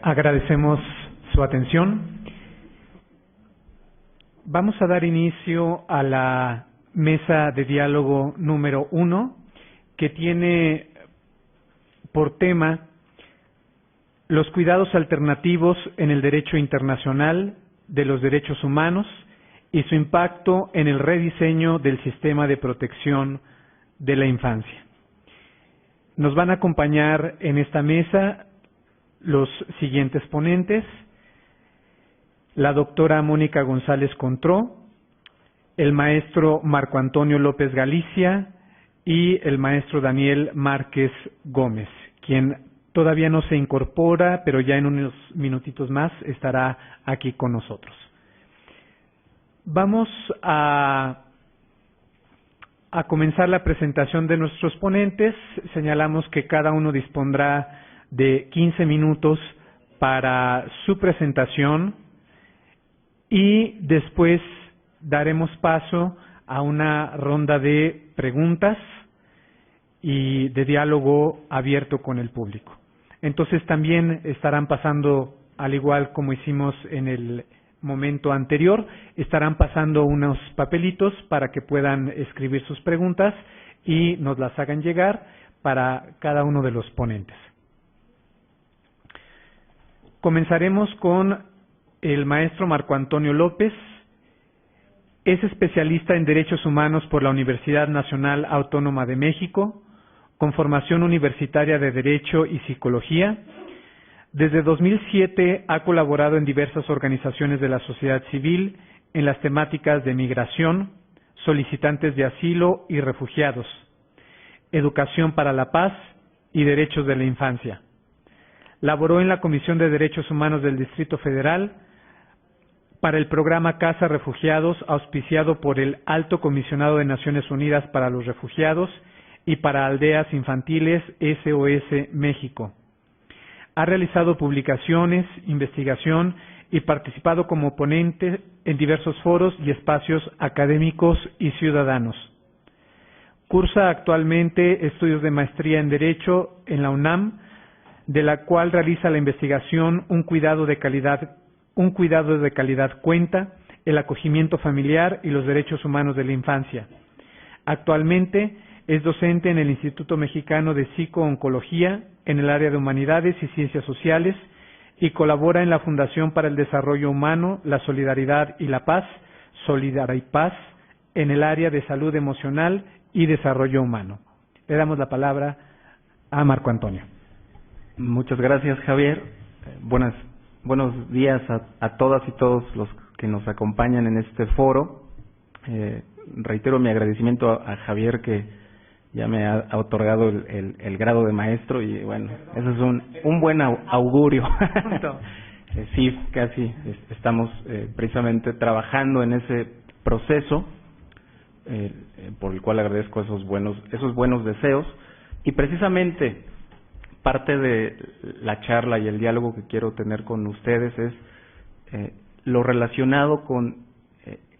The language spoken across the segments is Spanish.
Agradecemos su atención. Vamos a dar inicio a la mesa de diálogo número 1, que tiene por tema los cuidados alternativos en el derecho internacional de los derechos humanos y su impacto en el rediseño del sistema de protección de la infancia. Nos van a acompañar en esta mesa los siguientes ponentes: la doctora Mónica González Contró, el maestro Marco Antonio López Galicia y el maestro Daniel Márquez Gómez, quien todavía no se incorpora, pero ya en unos minutitos más estará aquí con nosotros. Vamos a comenzar la presentación de nuestros ponentes. Señalamos que cada uno dispondrá de 15 minutos para su presentación y después daremos paso a una ronda de preguntas y de diálogo abierto con el público. Entonces también estarán pasando, al igual como hicimos en el momento anterior, estarán pasando unos papelitos para que puedan escribir sus preguntas y nos las hagan llegar para cada uno de los ponentes. Comenzaremos con el maestro Marco Antonio López. Es especialista en Derechos Humanos por la Universidad Nacional Autónoma de México, con formación universitaria de Derecho y Psicología. Desde 2007 ha colaborado en diversas organizaciones de la sociedad civil en las temáticas de migración, solicitantes de asilo y refugiados, educación para la paz y derechos de la infancia. Laboró en la Comisión de Derechos Humanos del Distrito Federal para el programa Casa Refugiados, auspiciado por el Alto Comisionado de Naciones Unidas para los Refugiados y para Aldeas Infantiles SOS México. Ha realizado publicaciones, investigación y participado como ponente en diversos foros y espacios académicos y ciudadanos. Cursa actualmente estudios de maestría en Derecho en la UNAM, de la cual realiza la investigación Un cuidado de calidad cuenta, el acogimiento familiar y los derechos humanos de la infancia. Actualmente es docente en el Instituto Mexicano de Psico-Oncología en el área de Humanidades y Ciencias Sociales y colabora en la Fundación para el Desarrollo Humano, la Solidaridad y la Paz, Solidar y Paz, en el área de Salud Emocional y Desarrollo Humano. Le damos la palabra a Marco Antonio. Muchas gracias, Javier. Buenos días a todas y todos los que nos acompañan en este foro. Reitero mi agradecimiento a Javier, que ya me ha otorgado el grado de maestro, y bueno, eso es un buen augurio. Sí, casi estamos precisamente trabajando en ese proceso, por el cual agradezco esos buenos deseos, y precisamente parte de la charla y el diálogo que quiero tener con ustedes es lo relacionado con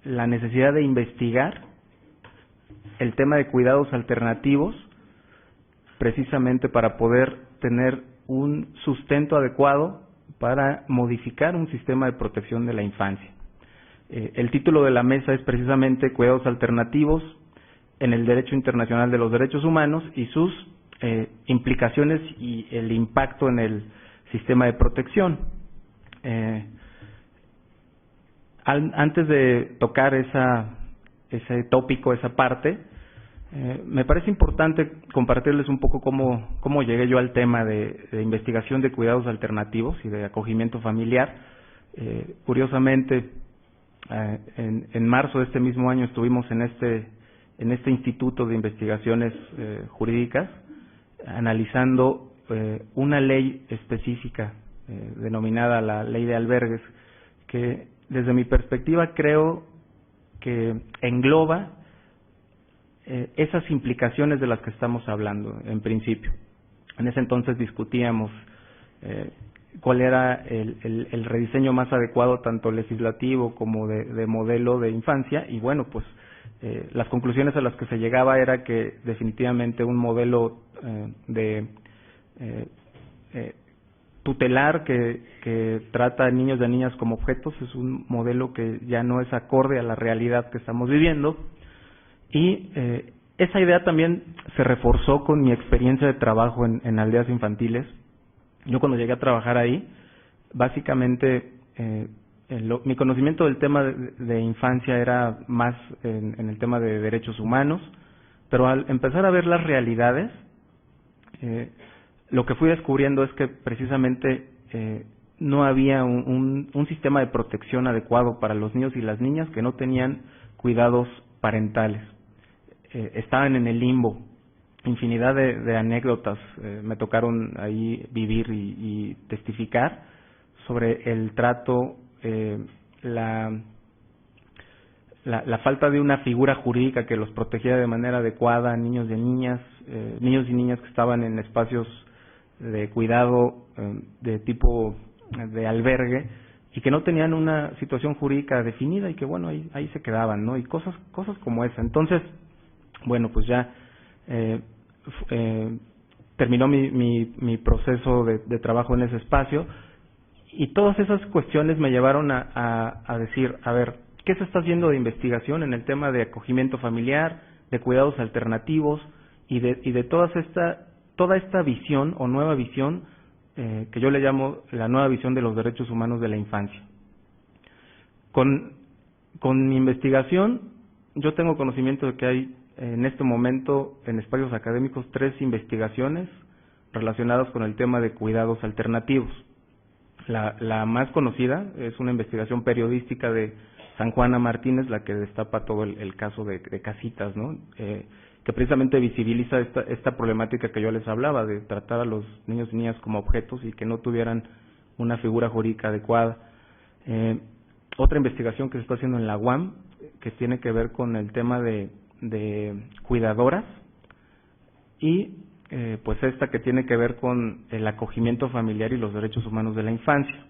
la necesidad de investigar el tema de cuidados alternativos, precisamente para poder tener un sustento adecuado para modificar un sistema de protección de la infancia. El título de la mesa es precisamente Cuidados alternativos en el derecho internacional de los derechos humanos y sus implicaciones y el impacto en el sistema de protección. Antes de tocar ese tópico, esa parte, me parece importante compartirles un poco cómo llegué yo al tema de investigación de cuidados alternativos y de acogimiento familiar. Curiosamente, en marzo de este mismo año estuvimos en este Instituto de Investigaciones Jurídicas analizando una ley específica denominada la Ley de Albergues, que desde mi perspectiva creo que engloba esas implicaciones de las que estamos hablando en principio. En ese entonces discutíamos cuál era el rediseño más adecuado, tanto legislativo como de modelo de infancia, y bueno, pues las conclusiones a las que se llegaba era que definitivamente un modelo tutelar que trata a niños y a niñas como objetos es un modelo que ya no es acorde a la realidad que estamos viviendo, y esa idea también se reforzó con mi experiencia de trabajo en aldeas infantiles. Yo cuando llegué a trabajar ahí, básicamente mi conocimiento del tema de infancia era más en el tema de derechos humanos, pero al empezar a ver las realidades, lo que fui descubriendo es que precisamente no había un sistema de protección adecuado para los niños y las niñas que no tenían cuidados parentales. Estaban en el limbo. Infinidad de anécdotas me tocaron ahí vivir y testificar sobre el trato, la falta de una figura jurídica que los protegiera de manera adecuada, niños y niñas que estaban en espacios de cuidado de tipo de albergue y que no tenían una situación jurídica definida y que bueno, ahí se quedaban, ¿no? Y cosas como esa. Entonces, bueno, pues ya terminó mi proceso de trabajo en ese espacio, y todas esas cuestiones me llevaron a decir, a ver, ¿qué se está haciendo de investigación en el tema de acogimiento familiar, de cuidados alternativos y de toda esta visión o nueva visión que yo le llamo la nueva visión de los derechos humanos de la infancia? Con mi investigación, yo tengo conocimiento de que hay en este momento en espacios académicos 3 investigaciones relacionadas con el tema de cuidados alternativos. La más conocida es una investigación periodística de San Juana Martínez, la que destapa todo el caso de Casitas, ¿no? Que precisamente visibiliza esta problemática que yo les hablaba, de tratar a los niños y niñas como objetos y que no tuvieran una figura jurídica adecuada. Otra investigación que se está haciendo en la UAM, que tiene que ver con el tema de cuidadoras, y pues esta que tiene que ver con el acogimiento familiar y los derechos humanos de la infancia.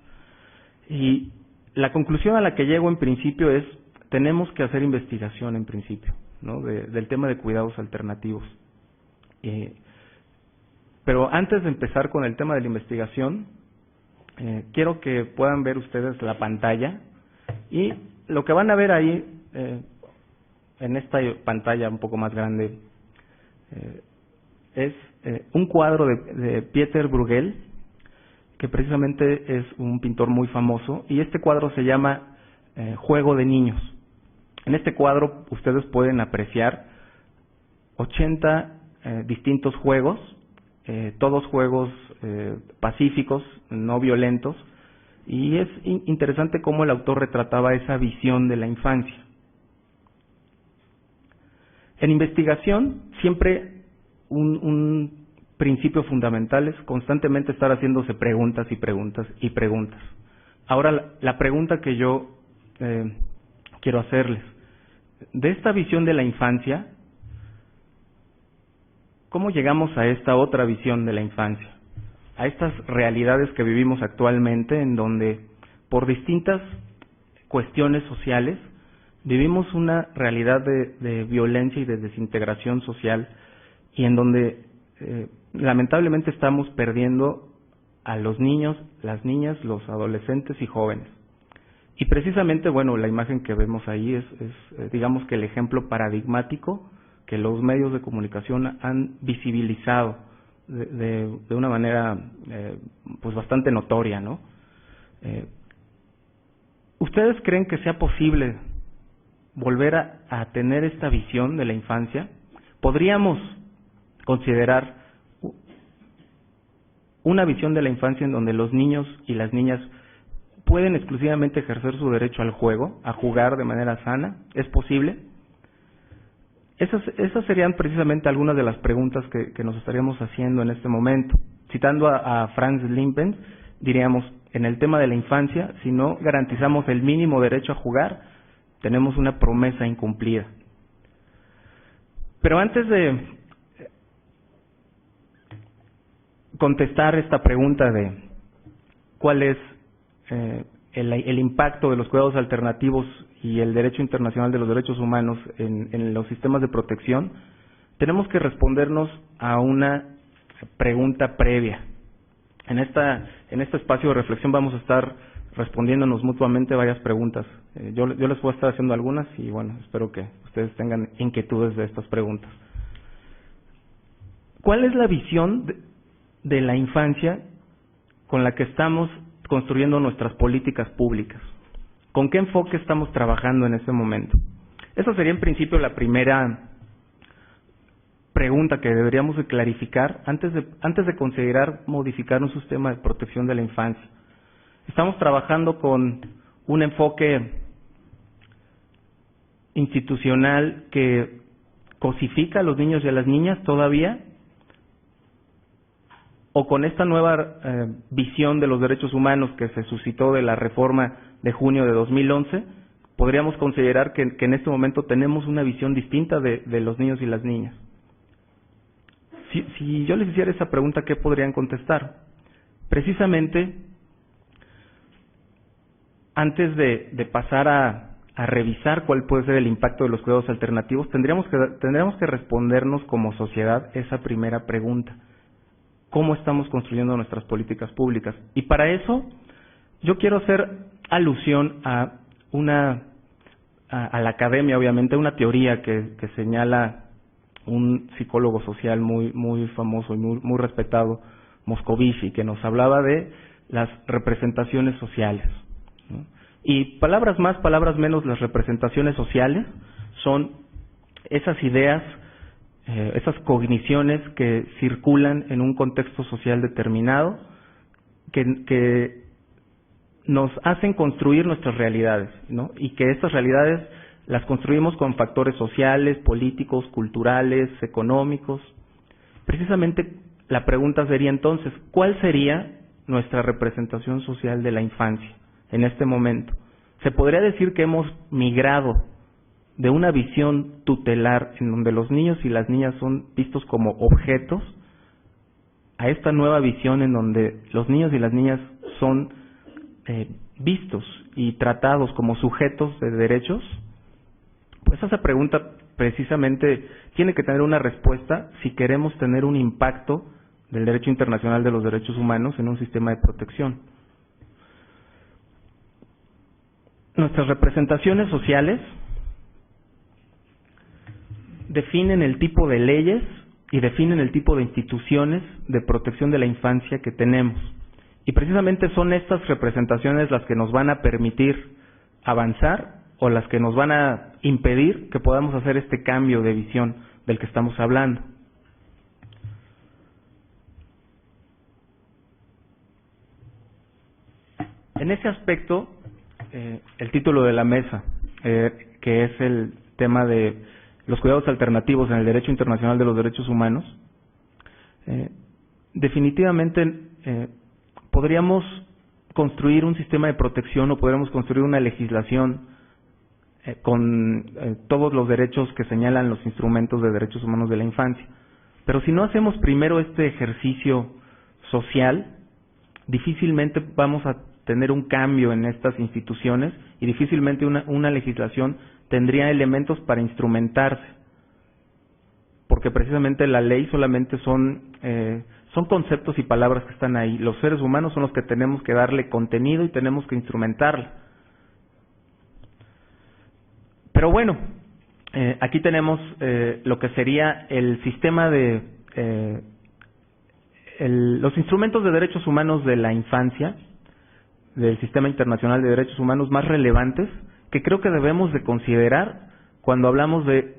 Y la conclusión a la que llego en principio es, tenemos que hacer investigación en principio, ¿no? Del tema de cuidados alternativos. Pero antes de empezar con el tema de la investigación, quiero que puedan ver ustedes la pantalla, y lo que van a ver ahí en esta pantalla un poco más grande es un cuadro de Pieter Bruegel, que precisamente es un pintor muy famoso, y este cuadro se llama Juego de Niños. En este cuadro ustedes pueden apreciar 80 distintos juegos, todos juegos pacíficos, no violentos, y es interesante cómo el autor retrataba esa visión de la infancia. En investigación, siempre un principio fundamental es constantemente estar haciéndose preguntas y preguntas y preguntas. Ahora, la pregunta que yo quiero hacerles, de esta visión de la infancia, ¿cómo llegamos a esta otra visión de la infancia? A estas realidades que vivimos actualmente, en donde por distintas cuestiones sociales vivimos una realidad de violencia y de desintegración social, y en donde lamentablemente estamos perdiendo a los niños, las niñas, los adolescentes y jóvenes. Y precisamente, bueno, la imagen que vemos ahí es digamos que el ejemplo paradigmático que los medios de comunicación han visibilizado de una manera pues bastante notoria, ¿no? ¿Ustedes creen que sea posible volver a tener esta visión de la infancia? ¿Podríamos considerar una visión de la infancia en donde los niños y las niñas pueden exclusivamente ejercer su derecho al juego, a jugar de manera sana? ¿Es posible? Esas serían precisamente algunas de las preguntas que nos estaríamos haciendo en este momento. Citando a Franz Lippens, diríamos, en el tema de la infancia, si no garantizamos el mínimo derecho a jugar, tenemos una promesa incumplida. Pero antes de contestar esta pregunta de cuál es el impacto de los cuidados alternativos y el derecho internacional de los derechos humanos en los sistemas de protección, tenemos que respondernos a una pregunta previa. En este espacio de reflexión vamos a estar respondiéndonos mutuamente varias preguntas. Yo les voy a estar haciendo algunas y bueno, espero que ustedes tengan inquietudes de estas preguntas. ¿Cuál es la visión de la infancia con la que estamos construyendo nuestras políticas públicas? ¿Con qué enfoque estamos trabajando en este momento? Esa sería en principio la primera pregunta que deberíamos de clarificar antes de considerar modificar un sistema de protección de la infancia. Estamos trabajando con un enfoque institucional que cosifica a los niños y a las niñas todavía, o con esta nueva visión de los derechos humanos que se suscitó de la reforma de junio de 2011, podríamos considerar que en este momento tenemos una visión distinta de los niños y las niñas. Si yo les hiciera esa pregunta, ¿qué podrían contestar? Precisamente, antes de pasar a revisar cuál puede ser el impacto de los cuidados alternativos, tendríamos que respondernos como sociedad esa primera pregunta. ¿Cómo estamos construyendo nuestras políticas públicas? Y para eso, yo quiero hacer alusión a la academia, obviamente, una teoría que señala un psicólogo social muy famoso y muy respetado, Moscovici, que nos hablaba de las representaciones sociales, ¿no? Y palabras más, palabras menos, las representaciones sociales son esas ideas, esas cogniciones que circulan en un contexto social determinado, que nos hacen construir nuestras realidades, ¿no? Y que estas realidades las construimos con factores sociales, políticos, culturales, económicos. Precisamente la pregunta sería entonces, ¿cuál sería nuestra representación social de la infancia en este momento? Se podría decir que hemos migrado de una visión tutelar en donde los niños y las niñas son vistos como objetos a esta nueva visión en donde los niños y las niñas son vistos y tratados como sujetos de derechos. Pues esa pregunta precisamente tiene que tener una respuesta si queremos tener un impacto del derecho internacional de los derechos humanos en un sistema de protección. Nuestras representaciones sociales definen el tipo de leyes y definen el tipo de instituciones de protección de la infancia que tenemos. Y precisamente son estas representaciones las que nos van a permitir avanzar o las que nos van a impedir que podamos hacer este cambio de visión del que estamos hablando. En ese aspecto, el título de la mesa, que es el tema de los cuidados alternativos en el derecho internacional de los derechos humanos, definitivamente podríamos construir un sistema de protección o podríamos construir una legislación con todos los derechos que señalan los instrumentos de derechos humanos de la infancia. Pero si no hacemos primero este ejercicio social, difícilmente vamos a tener un cambio en estas instituciones y difícilmente una legislación tendría elementos para instrumentarse, porque precisamente la ley solamente son conceptos y palabras que están ahí. Los seres humanos son los que tenemos que darle contenido y tenemos que instrumentarla. Pero bueno, aquí tenemos lo que sería el sistema de los instrumentos de derechos humanos de la infancia, del Sistema Internacional de Derechos Humanos más relevantes, que creo que debemos de considerar cuando hablamos de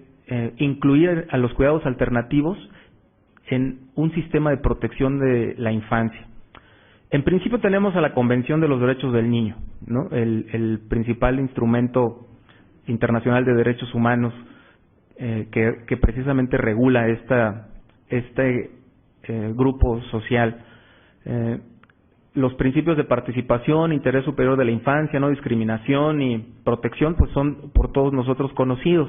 incluir a los cuidados alternativos en un sistema de protección de la infancia. En principio tenemos a la Convención de los Derechos del Niño, ¿no? El principal instrumento internacional de derechos humanos que precisamente regula este grupo social. Los principios de participación, interés superior de la infancia, no discriminación y protección, pues son por todos nosotros conocidos.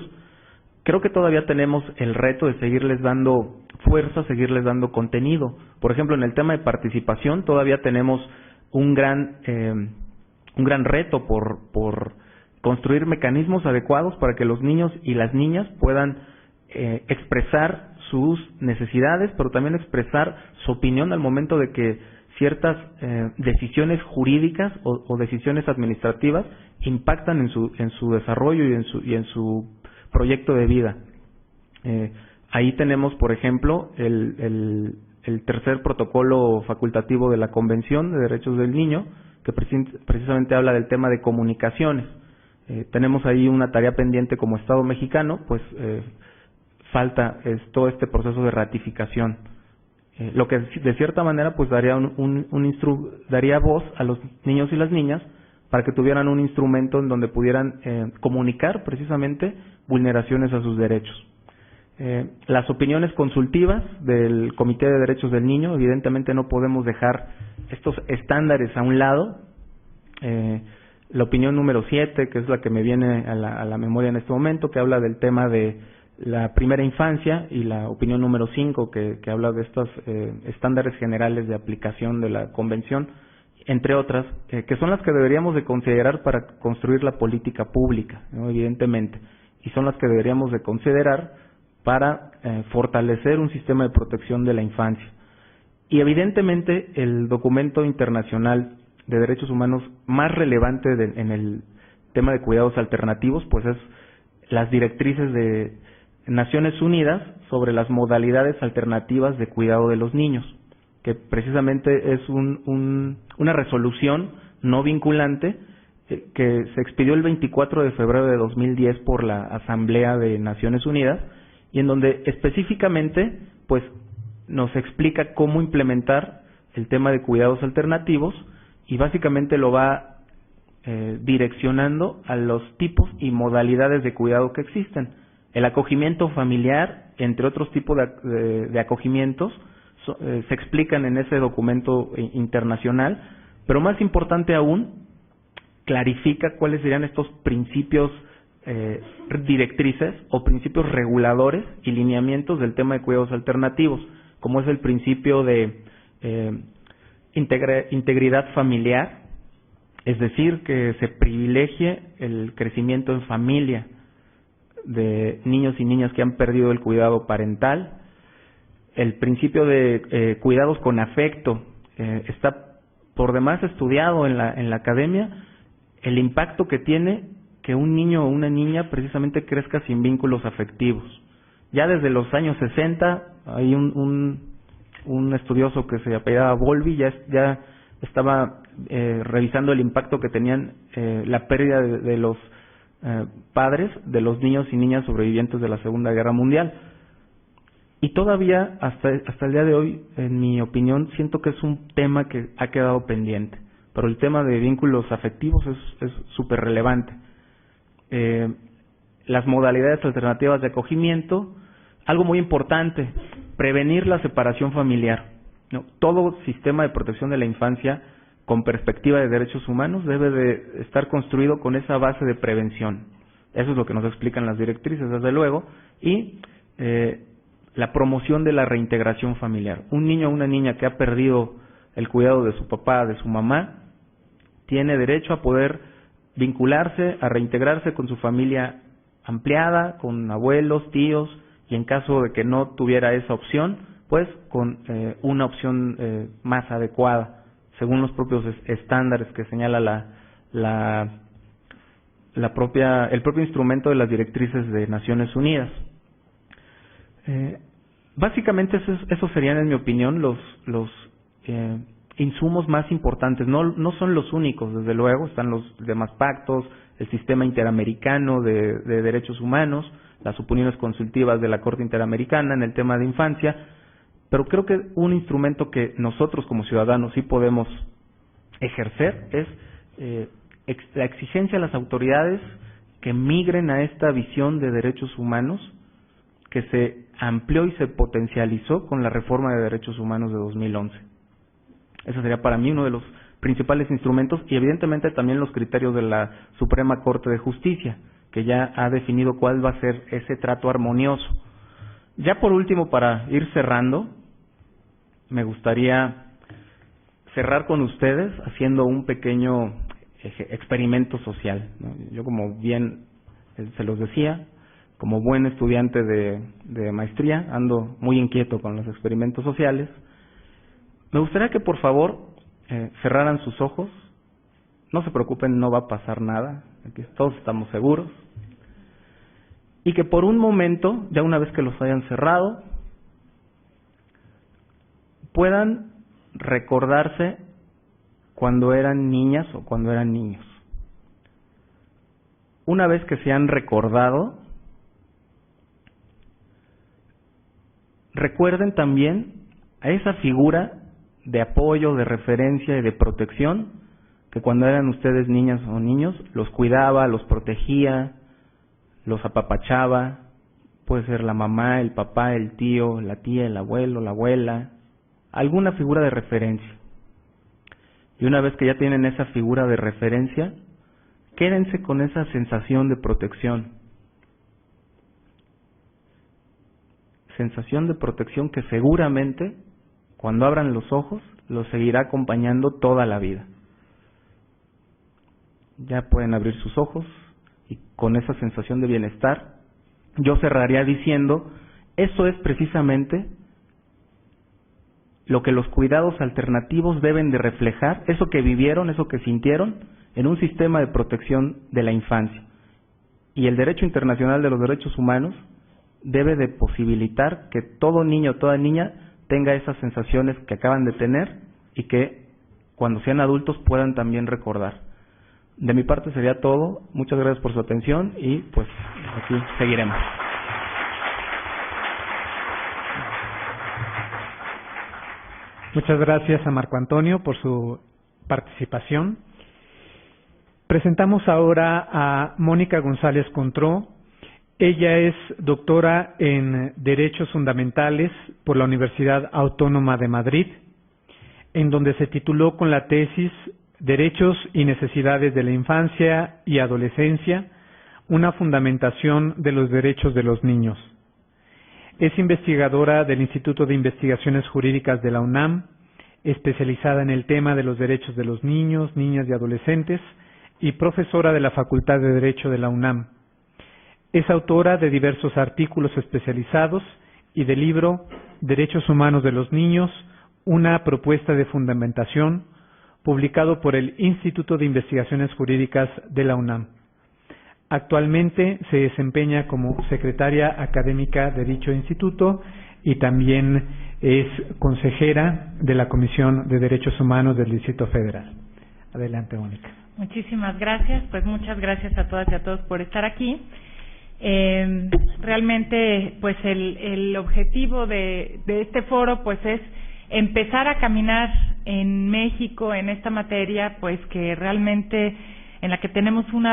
Creo que todavía tenemos el reto de seguirles dando fuerza, seguirles dando contenido. Por ejemplo, en el tema de participación todavía tenemos un gran reto por construir mecanismos adecuados para que los niños y las niñas puedan expresar sus necesidades, pero también expresar su opinión al momento de que ciertas decisiones jurídicas o decisiones administrativas impactan en su desarrollo y en su proyecto de vida. Ahí tenemos, por ejemplo, el tercer protocolo facultativo de la Convención de Derechos del Niño, que precisamente habla del tema de comunicaciones. Tenemos ahí una tarea pendiente como Estado mexicano, pues falta todo este proceso de ratificación. Lo que de cierta manera pues daría daría voz a los niños y las niñas para que tuvieran un instrumento en donde pudieran comunicar precisamente vulneraciones a sus derechos. Las opiniones consultivas del Comité de Derechos del Niño, evidentemente no podemos dejar estos estándares a un lado. La opinión número 7, que es la que me viene a la memoria en este momento, que habla del tema de la primera infancia, y la opinión número 5, que habla de estos estándares generales de aplicación de la Convención, entre otras, que son las que deberíamos de considerar para construir la política pública, ¿no? Evidentemente, y son las que deberíamos de considerar para fortalecer un sistema de protección de la infancia. Y evidentemente el documento internacional de derechos humanos más relevante en el tema de cuidados alternativos, pues es las directrices de Naciones Unidas sobre las modalidades alternativas de cuidado de los niños, que precisamente es una resolución no vinculante que se expidió el 24 de febrero de 2010 por la Asamblea de Naciones Unidas, y en donde específicamente pues nos explica cómo implementar el tema de cuidados alternativos, y básicamente lo va direccionando a los tipos y modalidades de cuidado que existen. El acogimiento familiar, entre otros tipos de acogimientos, se explican en ese documento internacional, pero más importante aún, clarifica cuáles serían estos principios directrices o principios reguladores y lineamientos del tema de cuidados alternativos, como es el principio de integridad familiar, es decir, que se privilegie el crecimiento en familia de niños y niñas que han perdido el cuidado parental. El principio de cuidados con afecto está por demás estudiado en la academia, el impacto que tiene que un niño o una niña precisamente crezca sin vínculos afectivos. Ya desde los años 60 hay un estudioso que se apellidaba Bowlby, ya estaba revisando el impacto que tenían la pérdida de los padres de los niños y niñas sobrevivientes de la Segunda Guerra Mundial. Y todavía hasta el día de hoy, en mi opinión, siento que es un tema que ha quedado pendiente, pero el tema de vínculos afectivos es súper relevante. Las modalidades alternativas de acogimiento, algo muy importante, prevenir la separación familiar, ¿no? Todo sistema de protección de la infancia con perspectiva de derechos humanos debe de estar construido con esa base de prevención. Eso es lo que nos explican las directrices, desde luego, y la promoción de la reintegración familiar. Un niño o una niña que ha perdido el cuidado de su papá, de su mamá, tiene derecho a poder vincularse, a reintegrarse con su familia ampliada, con abuelos, tíos, y en caso de que no tuviera esa opción, pues con una opción más adecuada, según los propios estándares que señala el propio instrumento de las directrices de Naciones Unidas. Básicamente esos serían, en mi opinión, los insumos más importantes. No son los únicos, desde luego, están los demás pactos, el sistema interamericano de derechos humanos, las opiniones consultivas de la Corte Interamericana en el tema de infancia, pero creo que un instrumento que nosotros como ciudadanos sí podemos ejercer es la exigencia a las autoridades que migren a esta visión de derechos humanos que se amplió y se potencializó con la reforma de derechos humanos de 2011. Ese sería para mí uno de los principales instrumentos, y evidentemente también los criterios de la Suprema Corte de Justicia, que ya ha definido cuál va a ser ese trato armonioso. Ya por último, para ir cerrando, me gustaría cerrar con ustedes haciendo un pequeño experimento social, ¿no? Yo, como bien se los decía, como buen estudiante de maestría, ando muy inquieto con los experimentos sociales. Me gustaría que por favor cerraran sus ojos. No se preocupen, no va a pasar nada, aquí todos estamos seguros. Y que por un momento, ya una vez que los hayan cerrado, puedan recordarse cuando eran niñas o cuando eran niños. Una vez que se han recordado, recuerden también a esa figura de apoyo, de referencia y de protección que cuando eran ustedes niñas o niños los cuidaba, los protegía, los apapachaba. Puede ser la mamá, el papá, el tío, la tía, el abuelo, la abuela, alguna figura de referencia. Y una vez que ya tienen esa figura de referencia, quédense con esa sensación de protección. Sensación de protección que seguramente, cuando abran los ojos, los seguirá acompañando toda la vida. Ya pueden abrir sus ojos y con esa sensación de bienestar, yo cerraría diciendo, eso es precisamente lo que los cuidados alternativos deben de reflejar, eso que vivieron, eso que sintieron, en un sistema de protección de la infancia. Y el derecho internacional de los derechos humanos debe de posibilitar que todo niño o toda niña tenga esas sensaciones que acaban de tener y que cuando sean adultos puedan también recordar. De mi parte sería todo. Muchas gracias por su atención y pues aquí seguiremos. Muchas gracias a Marco Antonio por su participación. Presentamos ahora a Mónica González Contró. Ella es doctora en Derechos Fundamentales por la Universidad Autónoma de Madrid, en donde se tituló con la tesis Derechos y Necesidades de la Infancia y Adolescencia, una fundamentación de los derechos de los niños. Es investigadora del Instituto de Investigaciones Jurídicas de la UNAM, especializada en el tema de los derechos de los niños, niñas y adolescentes, y profesora de la Facultad de Derecho de la UNAM. Es autora de diversos artículos especializados y del libro Derechos Humanos de los Niños, una propuesta de fundamentación, publicado por el Instituto de Investigaciones Jurídicas de la UNAM. Actualmente se desempeña como secretaria académica de dicho instituto y también es consejera de la Comisión de Derechos Humanos del Distrito Federal. Adelante, Mónica. Muchísimas gracias. Pues muchas gracias a todas y a todos por estar aquí. Realmente, pues el objetivo de este foro, pues es empezar a caminar en México en esta materia, pues que realmente en la que tenemos un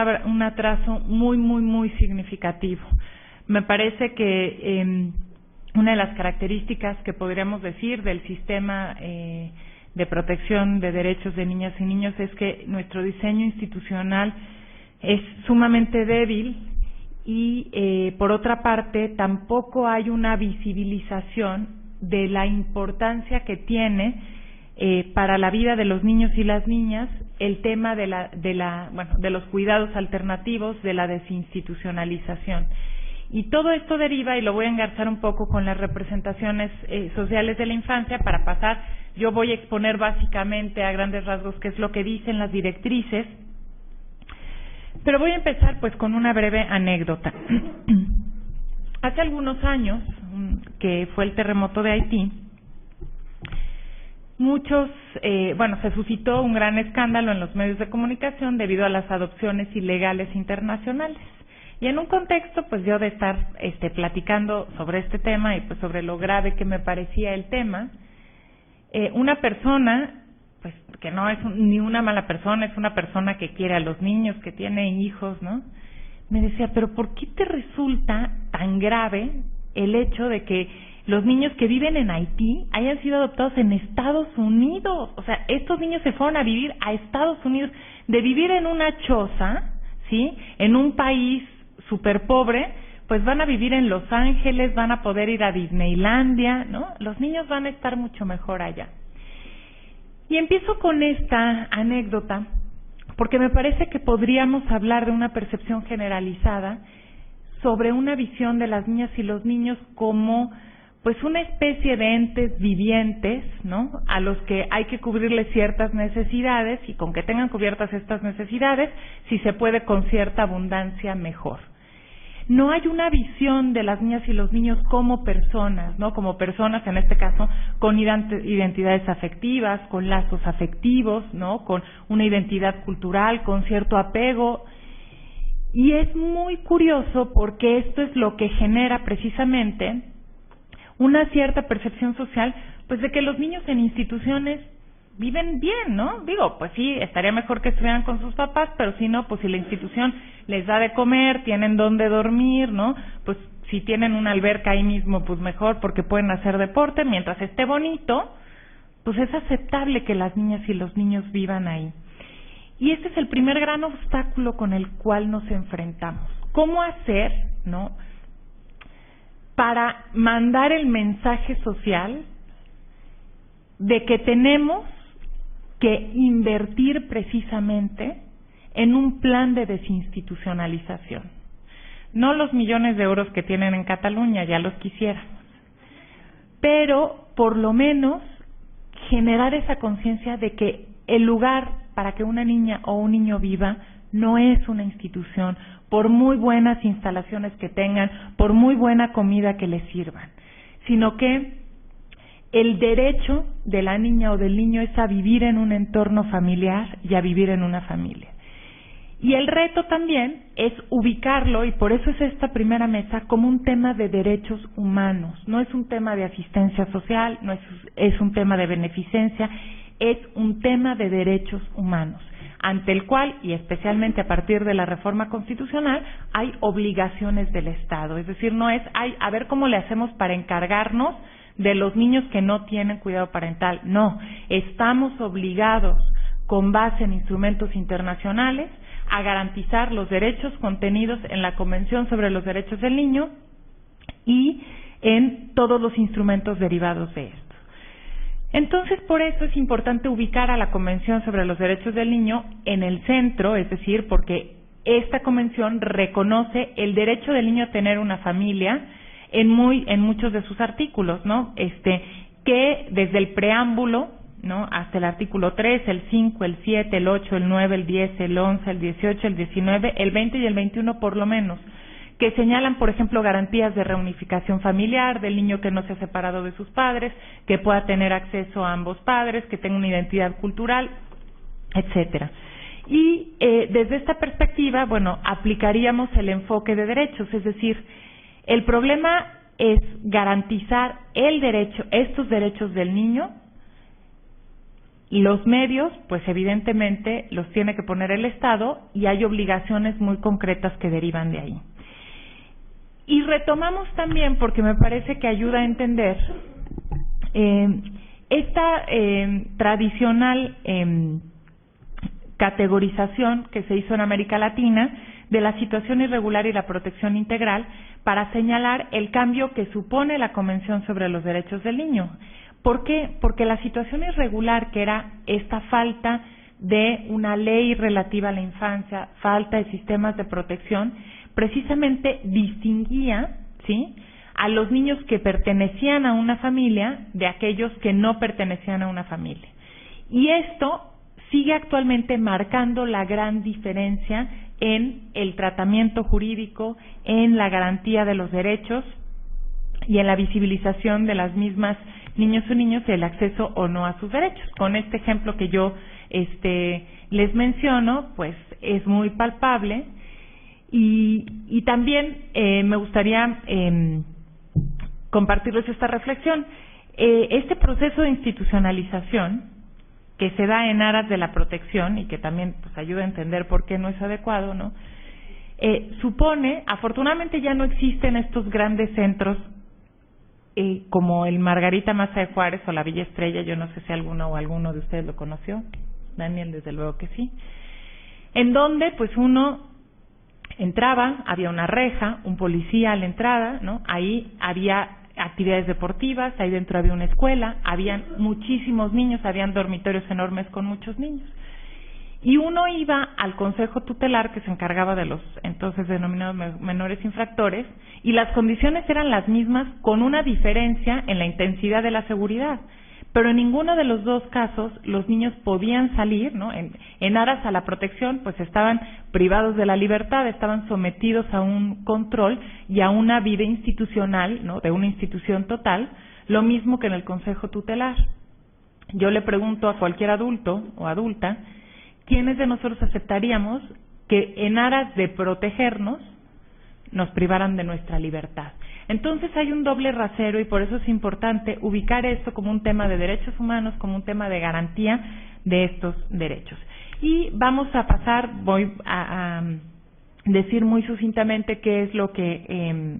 atraso muy significativo. Me parece que una de las características que podríamos decir del sistema de protección de derechos de niñas y niños es que nuestro diseño institucional es sumamente débil y, por otra parte, tampoco hay una visibilización de la importancia que tiene para la vida de los niños y las niñas el tema de los cuidados alternativos, de la desinstitucionalización. Y todo esto deriva, y lo voy a engarzar un poco con las representaciones sociales de la infancia para pasar. Yo voy a exponer básicamente a grandes rasgos qué es lo que dicen las directrices, pero voy a empezar pues con una breve anécdota. Hace algunos años, que fue el terremoto de Haití, se suscitó un gran escándalo en los medios de comunicación debido a las adopciones ilegales internacionales. Y en un contexto, pues yo de estar platicando sobre este tema y pues sobre lo grave que me parecía el tema, una persona, pues que no es ni una mala persona, es una persona que quiere a los niños, que tiene hijos, ¿no? Me decía, pero ¿por qué te resulta tan grave el hecho de que los niños que viven en Haití hayan sido adoptados en Estados Unidos? O sea, estos niños se fueron a vivir a Estados Unidos, de vivir en una choza, ¿sí?, en un país súper pobre, pues van a vivir en Los Ángeles, van a poder ir a Disneylandia, ¿no? Los niños van a estar mucho mejor allá. Y empiezo con esta anécdota porque me parece que podríamos hablar de una percepción generalizada sobre una visión de las niñas y los niños como pues una especie de entes vivientes, ¿no? A los que hay que cubrirles ciertas necesidades, y con que tengan cubiertas estas necesidades, si se puede con cierta abundancia, mejor. No hay una visión de las niñas y los niños como personas, ¿no? Como personas, en este caso, con identidades afectivas, con lazos afectivos, ¿no? Con una identidad cultural, con cierto apego. Y es muy curioso porque esto es lo que genera precisamente una cierta percepción social, pues de que los niños en instituciones viven bien, ¿no? Digo, pues sí, estaría mejor que estuvieran con sus papás, pero si no, pues si la institución les da de comer, tienen dónde dormir, ¿no? Pues si tienen una alberca ahí mismo, pues mejor, porque pueden hacer deporte, mientras esté bonito, pues es aceptable que las niñas y los niños vivan ahí. Y este es el primer gran obstáculo con el cual nos enfrentamos. ¿Cómo hacer, no, para mandar el mensaje social de que tenemos que invertir precisamente en un plan de desinstitucionalización? No los millones de euros que tienen en Cataluña, ya los quisiéramos, pero por lo menos generar esa conciencia de que el lugar para que una niña o un niño viva no es una institución, por muy buenas instalaciones que tengan, por muy buena comida que les sirvan, sino que el derecho de la niña o del niño es a vivir en un entorno familiar y a vivir en una familia. Y el reto también es ubicarlo, y por eso es esta primera mesa, como un tema de derechos humanos. No es un tema de asistencia social, no es un tema de beneficencia, es un tema de derechos humanos, ante el cual, y especialmente a partir de la reforma constitucional, hay obligaciones del Estado. Es decir, no es, a ver cómo le hacemos para encargarnos de los niños que no tienen cuidado parental. No, estamos obligados, con base en instrumentos internacionales, a garantizar los derechos contenidos en la Convención sobre los Derechos del Niño y en todos los instrumentos derivados de esto. Entonces, por eso es importante ubicar a la Convención sobre los Derechos del Niño en el centro, es decir, porque esta convención reconoce el derecho del niño a tener una familia en muchos de sus artículos, ¿no? Que desde el preámbulo, ¿no?, hasta el artículo 3, el 5, el 7, el 8, el 9, el 10, el 11, el 18, el 19, el 20 y el 21 por lo menos, que señalan, por ejemplo, garantías de reunificación familiar, del niño que no se ha separado de sus padres, que pueda tener acceso a ambos padres, que tenga una identidad cultural, etcétera. Y desde esta perspectiva, bueno, aplicaríamos el enfoque de derechos, es decir, el problema es garantizar el derecho, estos derechos del niño. Los medios, pues evidentemente los tiene que poner el Estado, y hay obligaciones muy concretas que derivan de ahí. Y retomamos también, porque me parece que ayuda a entender esta tradicional categorización que se hizo en América Latina de la situación irregular y la protección integral, para señalar el cambio que supone la Convención sobre los Derechos del Niño. ¿Por qué? Porque la situación irregular, que era esta falta de una ley relativa a la infancia, falta de sistemas de protección, precisamente distinguía, ¿sí?, a los niños que pertenecían a una familia de aquellos que no pertenecían a una familia. Y esto sigue actualmente marcando la gran diferencia en el tratamiento jurídico, en la garantía de los derechos y en la visibilización de las mismas niños o niños, el acceso o no a sus derechos. Con este ejemplo que yo les menciono, pues es muy palpable. Y también me gustaría compartirles esta reflexión. Este proceso de institucionalización que se da en aras de la protección, y que también pues ayuda a entender por qué no es adecuado, ¿no?, supone, afortunadamente ya no existen estos grandes centros como el Margarita Maza de Juárez o la Villa Estrella. Yo no sé si alguno de ustedes lo conoció. Daniel, desde luego que sí. En donde pues uno entraba, había una reja, un policía a la entrada, ¿no? Ahí había actividades deportivas, ahí dentro había una escuela, habían muchísimos niños, habían dormitorios enormes con muchos niños. y uno iba al consejo tutelar que se encargaba de los entonces denominados menores infractores, y las condiciones eran las mismas con una diferencia en la intensidad de la seguridad. Pero en ninguno de los dos casos los niños podían salir, ¿no? En aras a la protección, pues estaban privados de la libertad, estaban sometidos a un control y a una vida institucional, ¿no? De una institución total, lo mismo que en el consejo tutelar. Yo le pregunto a cualquier adulto o adulta, ¿quiénes de nosotros aceptaríamos que en aras de protegernos nos privaran de nuestra libertad? Entonces hay un doble rasero, y por eso es importante ubicar esto como un tema de derechos humanos, como un tema de garantía de estos derechos. Y vamos a pasar, voy a decir muy sucintamente qué es lo que,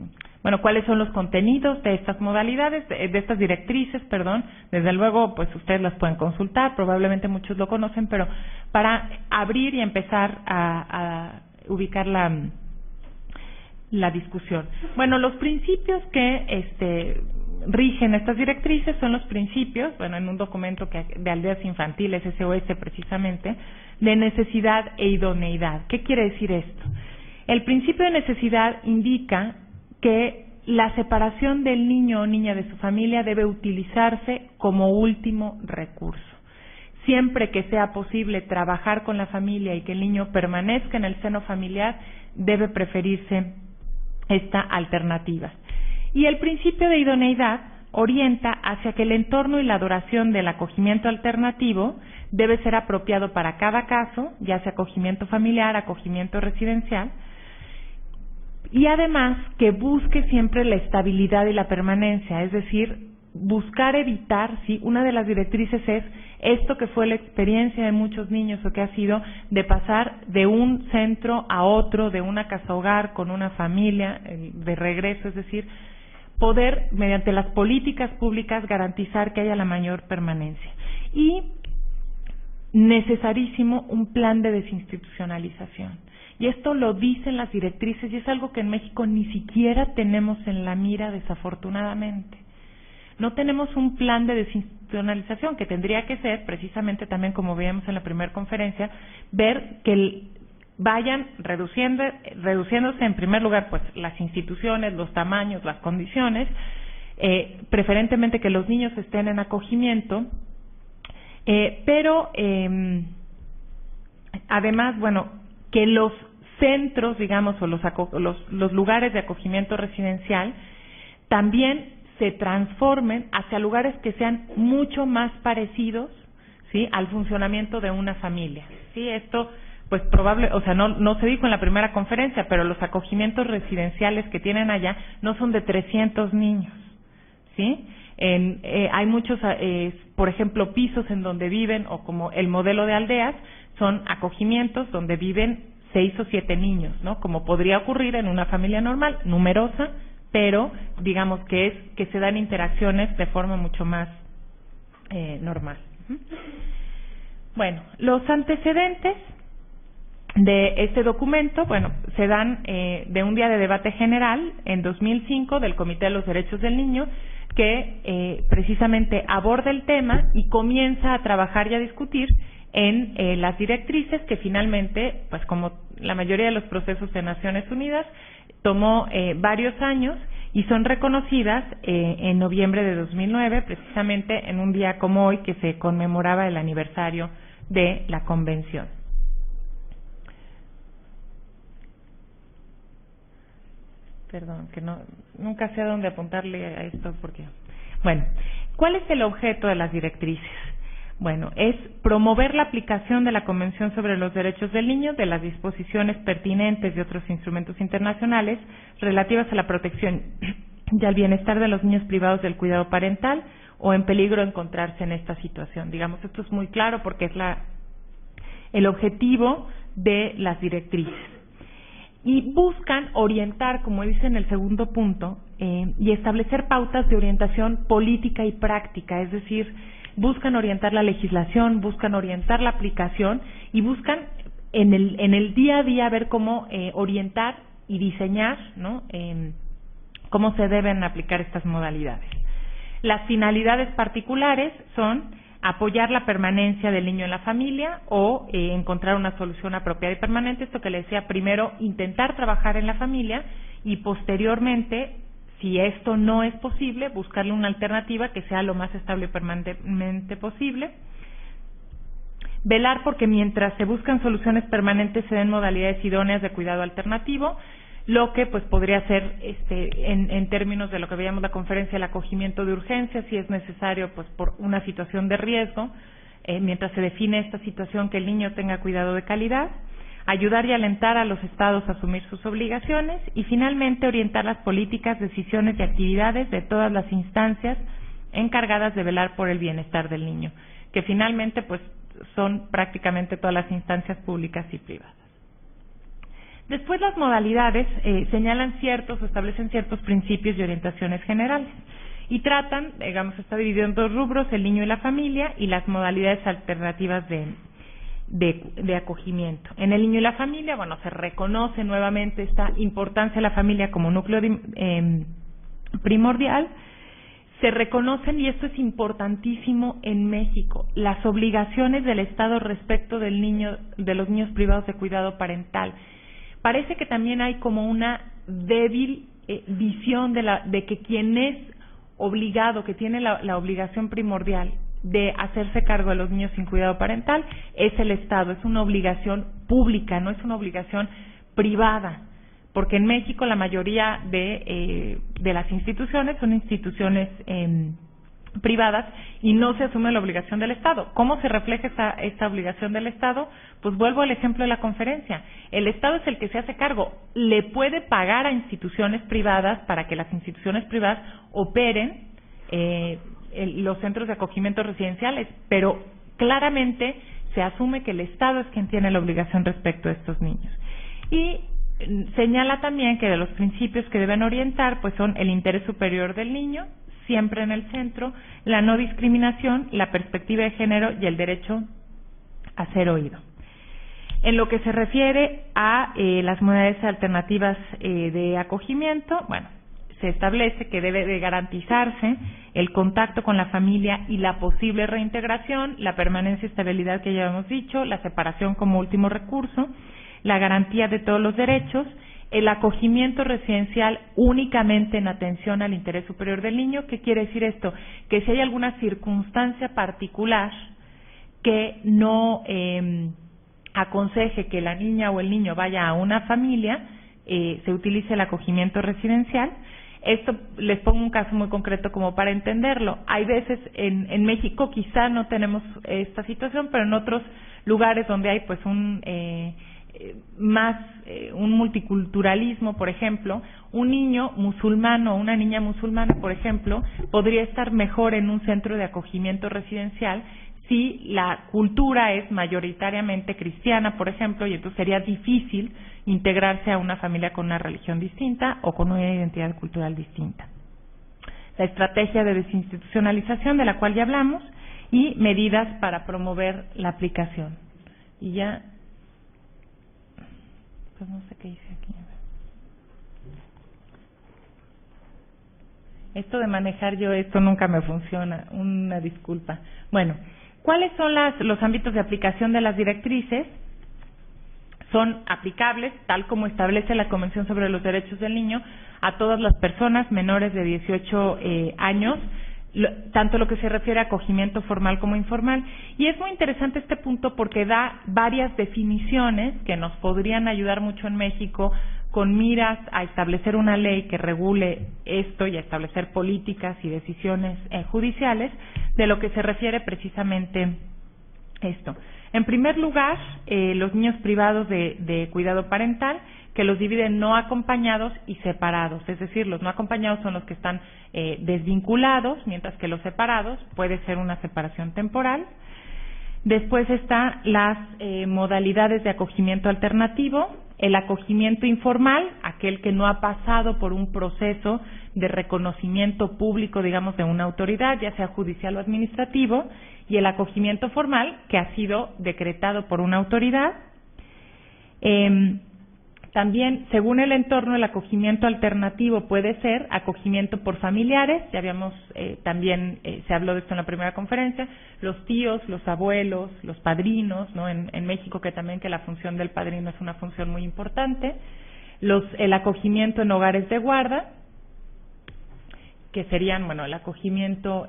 cuáles son los contenidos de estas modalidades, de estas directrices, perdón. Desde luego, pues ustedes las pueden consultar, probablemente muchos lo conocen, pero para abrir y empezar a ubicar la discusión. Bueno, los principios que rigen estas directrices son los principios, en un documento de aldeas infantiles, SOS precisamente, de necesidad e idoneidad. ¿Qué quiere decir esto? El principio de necesidad indica que la separación del niño o niña de su familia debe utilizarse como último recurso. Siempre que sea posible trabajar con la familia y que el niño permanezca en el seno familiar, debe preferirse esta alternativa. Y el principio de idoneidad orienta hacia que el entorno y la duración del acogimiento alternativo debe ser apropiado para cada caso, ya sea acogimiento familiar, acogimiento residencial, y además que busque siempre la estabilidad y la permanencia, es decir, buscar evitar, sí, una de las directrices es esto que fue la experiencia de muchos niños o que ha sido de pasar de un centro a otro, de una casa hogar con una familia, de regreso, es decir, poder mediante las políticas públicas garantizar que haya la mayor permanencia. Y necesarísimo un plan de desinstitucionalización. Y esto lo dicen las directrices y es algo que en México ni siquiera tenemos en la mira, desafortunadamente. No tenemos un plan de desinstitucionalización, que tendría que ser, precisamente también como veíamos en la primera conferencia, ver que vayan reduciéndose en primer lugar pues las instituciones, los tamaños, las condiciones, preferentemente que los niños estén en acogimiento, pero además, que los centros, digamos, o los lugares de acogimiento residencial también se transformen hacia lugares que sean mucho más parecidos, ¿sí?, al funcionamiento de una familia. Sí, esto pues no se dijo en la primera conferencia, pero los acogimientos residenciales que tienen allá no son de 300 niños, ¿sí? Hay muchos, por ejemplo, pisos en donde viven, o como el modelo de aldeas, son acogimientos donde viven 6 o 7 niños, ¿no? Como podría ocurrir en una familia normal, numerosa, pero digamos que se dan interacciones de forma mucho más normal. Bueno, los antecedentes de este documento, se dan de un día de debate general en 2005 del Comité de los Derechos del Niño, que precisamente aborda el tema y comienza a trabajar y a discutir en las directrices que finalmente, pues como la mayoría de los procesos de Naciones Unidas, tomó varios años y son reconocidas en noviembre de 2009, precisamente en un día como hoy que se conmemoraba el aniversario de la Convención. Perdón, que nunca sé a dónde apuntarle a esto porque... ¿cuál es el objeto de las directrices? Es promover la aplicación de la Convención sobre los Derechos del Niño, de las disposiciones pertinentes de otros instrumentos internacionales relativas a la protección y al bienestar de los niños privados del cuidado parental o en peligro de encontrarse en esta situación. Digamos, esto es muy claro porque es el objetivo de las directrices. Y buscan orientar, como dice en el segundo punto, y establecer pautas de orientación política y práctica, es decir, buscan orientar la legislación, buscan orientar la aplicación y buscan en el día a día ver cómo orientar y diseñar, ¿no?, cómo se deben aplicar estas modalidades. Las finalidades particulares son apoyar la permanencia del niño en la familia o encontrar una solución apropiada y permanente. Esto que le decía, primero intentar trabajar en la familia y posteriormente, si esto no es posible, buscarle una alternativa que sea lo más estable y permanentemente posible. Velar porque mientras se buscan soluciones permanentes se den modalidades idóneas de cuidado alternativo, lo que pues podría ser en términos de lo que veíamos la conferencia, el acogimiento de urgencia, si es necesario pues por una situación de riesgo, mientras se define esta situación, que el niño tenga cuidado de calidad, ayudar y alentar a los estados a asumir sus obligaciones y finalmente orientar las políticas, decisiones y actividades de todas las instancias encargadas de velar por el bienestar del niño, que finalmente pues son prácticamente todas las instancias públicas y privadas. Después las modalidades señalan ciertos o establecen ciertos principios y orientaciones generales y tratan, digamos, está dividido en dos rubros, el niño y la familia y las modalidades alternativas de acogimiento. En el niño y la familia, bueno, se reconoce nuevamente esta importancia de la familia como núcleo primordial. Se reconocen, y esto es importantísimo en México, las obligaciones del Estado respecto del niño, de los niños privados de cuidado parental. Parece que también hay como una débil visión de que quien es obligado, que tiene la obligación primordial de hacerse cargo de los niños sin cuidado parental, es el Estado. Es una obligación pública, no es una obligación privada, porque en México la mayoría de las instituciones son instituciones privadas y no se asume la obligación del Estado. ¿Cómo se refleja esta obligación del Estado? Pues vuelvo al ejemplo de la conferencia. El Estado es el que se hace cargo. Le puede pagar a instituciones privadas para que las instituciones privadas operen los centros de acogimiento residenciales, pero claramente se asume que el Estado es quien tiene la obligación respecto a estos niños. Y señala también que de los principios que deben orientar pues son el interés superior del niño, siempre en el centro, la no discriminación, la perspectiva de género y el derecho a ser oído. En lo que se refiere a las modalidades alternativas de acogimiento, bueno, se establece que debe de garantizarse el contacto con la familia y la posible reintegración, la permanencia y estabilidad que ya hemos dicho, la separación como último recurso, la garantía de todos los derechos, el acogimiento residencial únicamente en atención al interés superior del niño. ¿Qué quiere decir esto? Que si hay alguna circunstancia particular que no aconseje que la niña o el niño vaya a una familia, se utilice el acogimiento residencial. Esto les pongo un caso muy concreto como para entenderlo. Hay veces en México quizá no tenemos esta situación, pero en otros lugares donde hay pues un multiculturalismo, por ejemplo, un niño musulmano o una niña musulmana, por ejemplo, podría estar mejor en un centro de acogimiento residencial si la cultura es mayoritariamente cristiana, por ejemplo, y entonces sería difícil integrarse a una familia con una religión distinta o con una identidad cultural distinta. La estrategia de desinstitucionalización, de la cual ya hablamos, y medidas para promover la aplicación. Y ya, pues no sé qué hice aquí. Esto de manejar yo esto nunca me funciona, una disculpa. Bueno, ¿cuáles son los ámbitos de aplicación de las directrices? Son aplicables, tal como establece la Convención sobre los Derechos del Niño, a todas las personas menores de 18 años, tanto lo que se refiere a acogimiento formal como informal. Y es muy interesante este punto porque da varias definiciones que nos podrían ayudar mucho en México con miras a establecer una ley que regule esto y a establecer políticas y decisiones judiciales de lo que se refiere precisamente esto. En primer lugar, los niños privados de cuidado parental, que los dividen no acompañados y separados. Es decir, los no acompañados son los que están desvinculados, mientras que los separados puede ser una separación temporal. Después están las modalidades de acogimiento alternativo, el acogimiento informal, aquel que no ha pasado por un proceso de reconocimiento público, digamos, de una autoridad, ya sea judicial o administrativo, y el acogimiento formal, que ha sido decretado por una autoridad, También, según el entorno, el acogimiento alternativo puede ser acogimiento por familiares, ya habíamos también se habló de esto en la primera conferencia, los tíos, los abuelos, los padrinos, ¿no? En México que la función del padrino es una función muy importante, el acogimiento en hogares de guarda, que serían, bueno, el acogimiento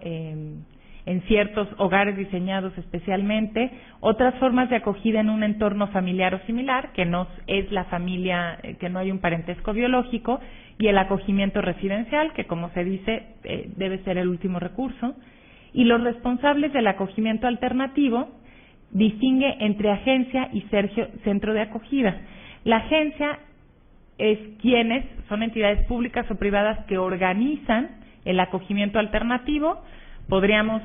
en ciertos hogares diseñados especialmente, otras formas de acogida en un entorno familiar o similar, que no es la familia, que no hay un parentesco biológico, y el acogimiento residencial, que como se dice, debe ser el último recurso. Y los responsables del acogimiento alternativo distingue entre agencia y centro de acogida. La agencia es quienes son entidades públicas o privadas que organizan el acogimiento alternativo. Podríamos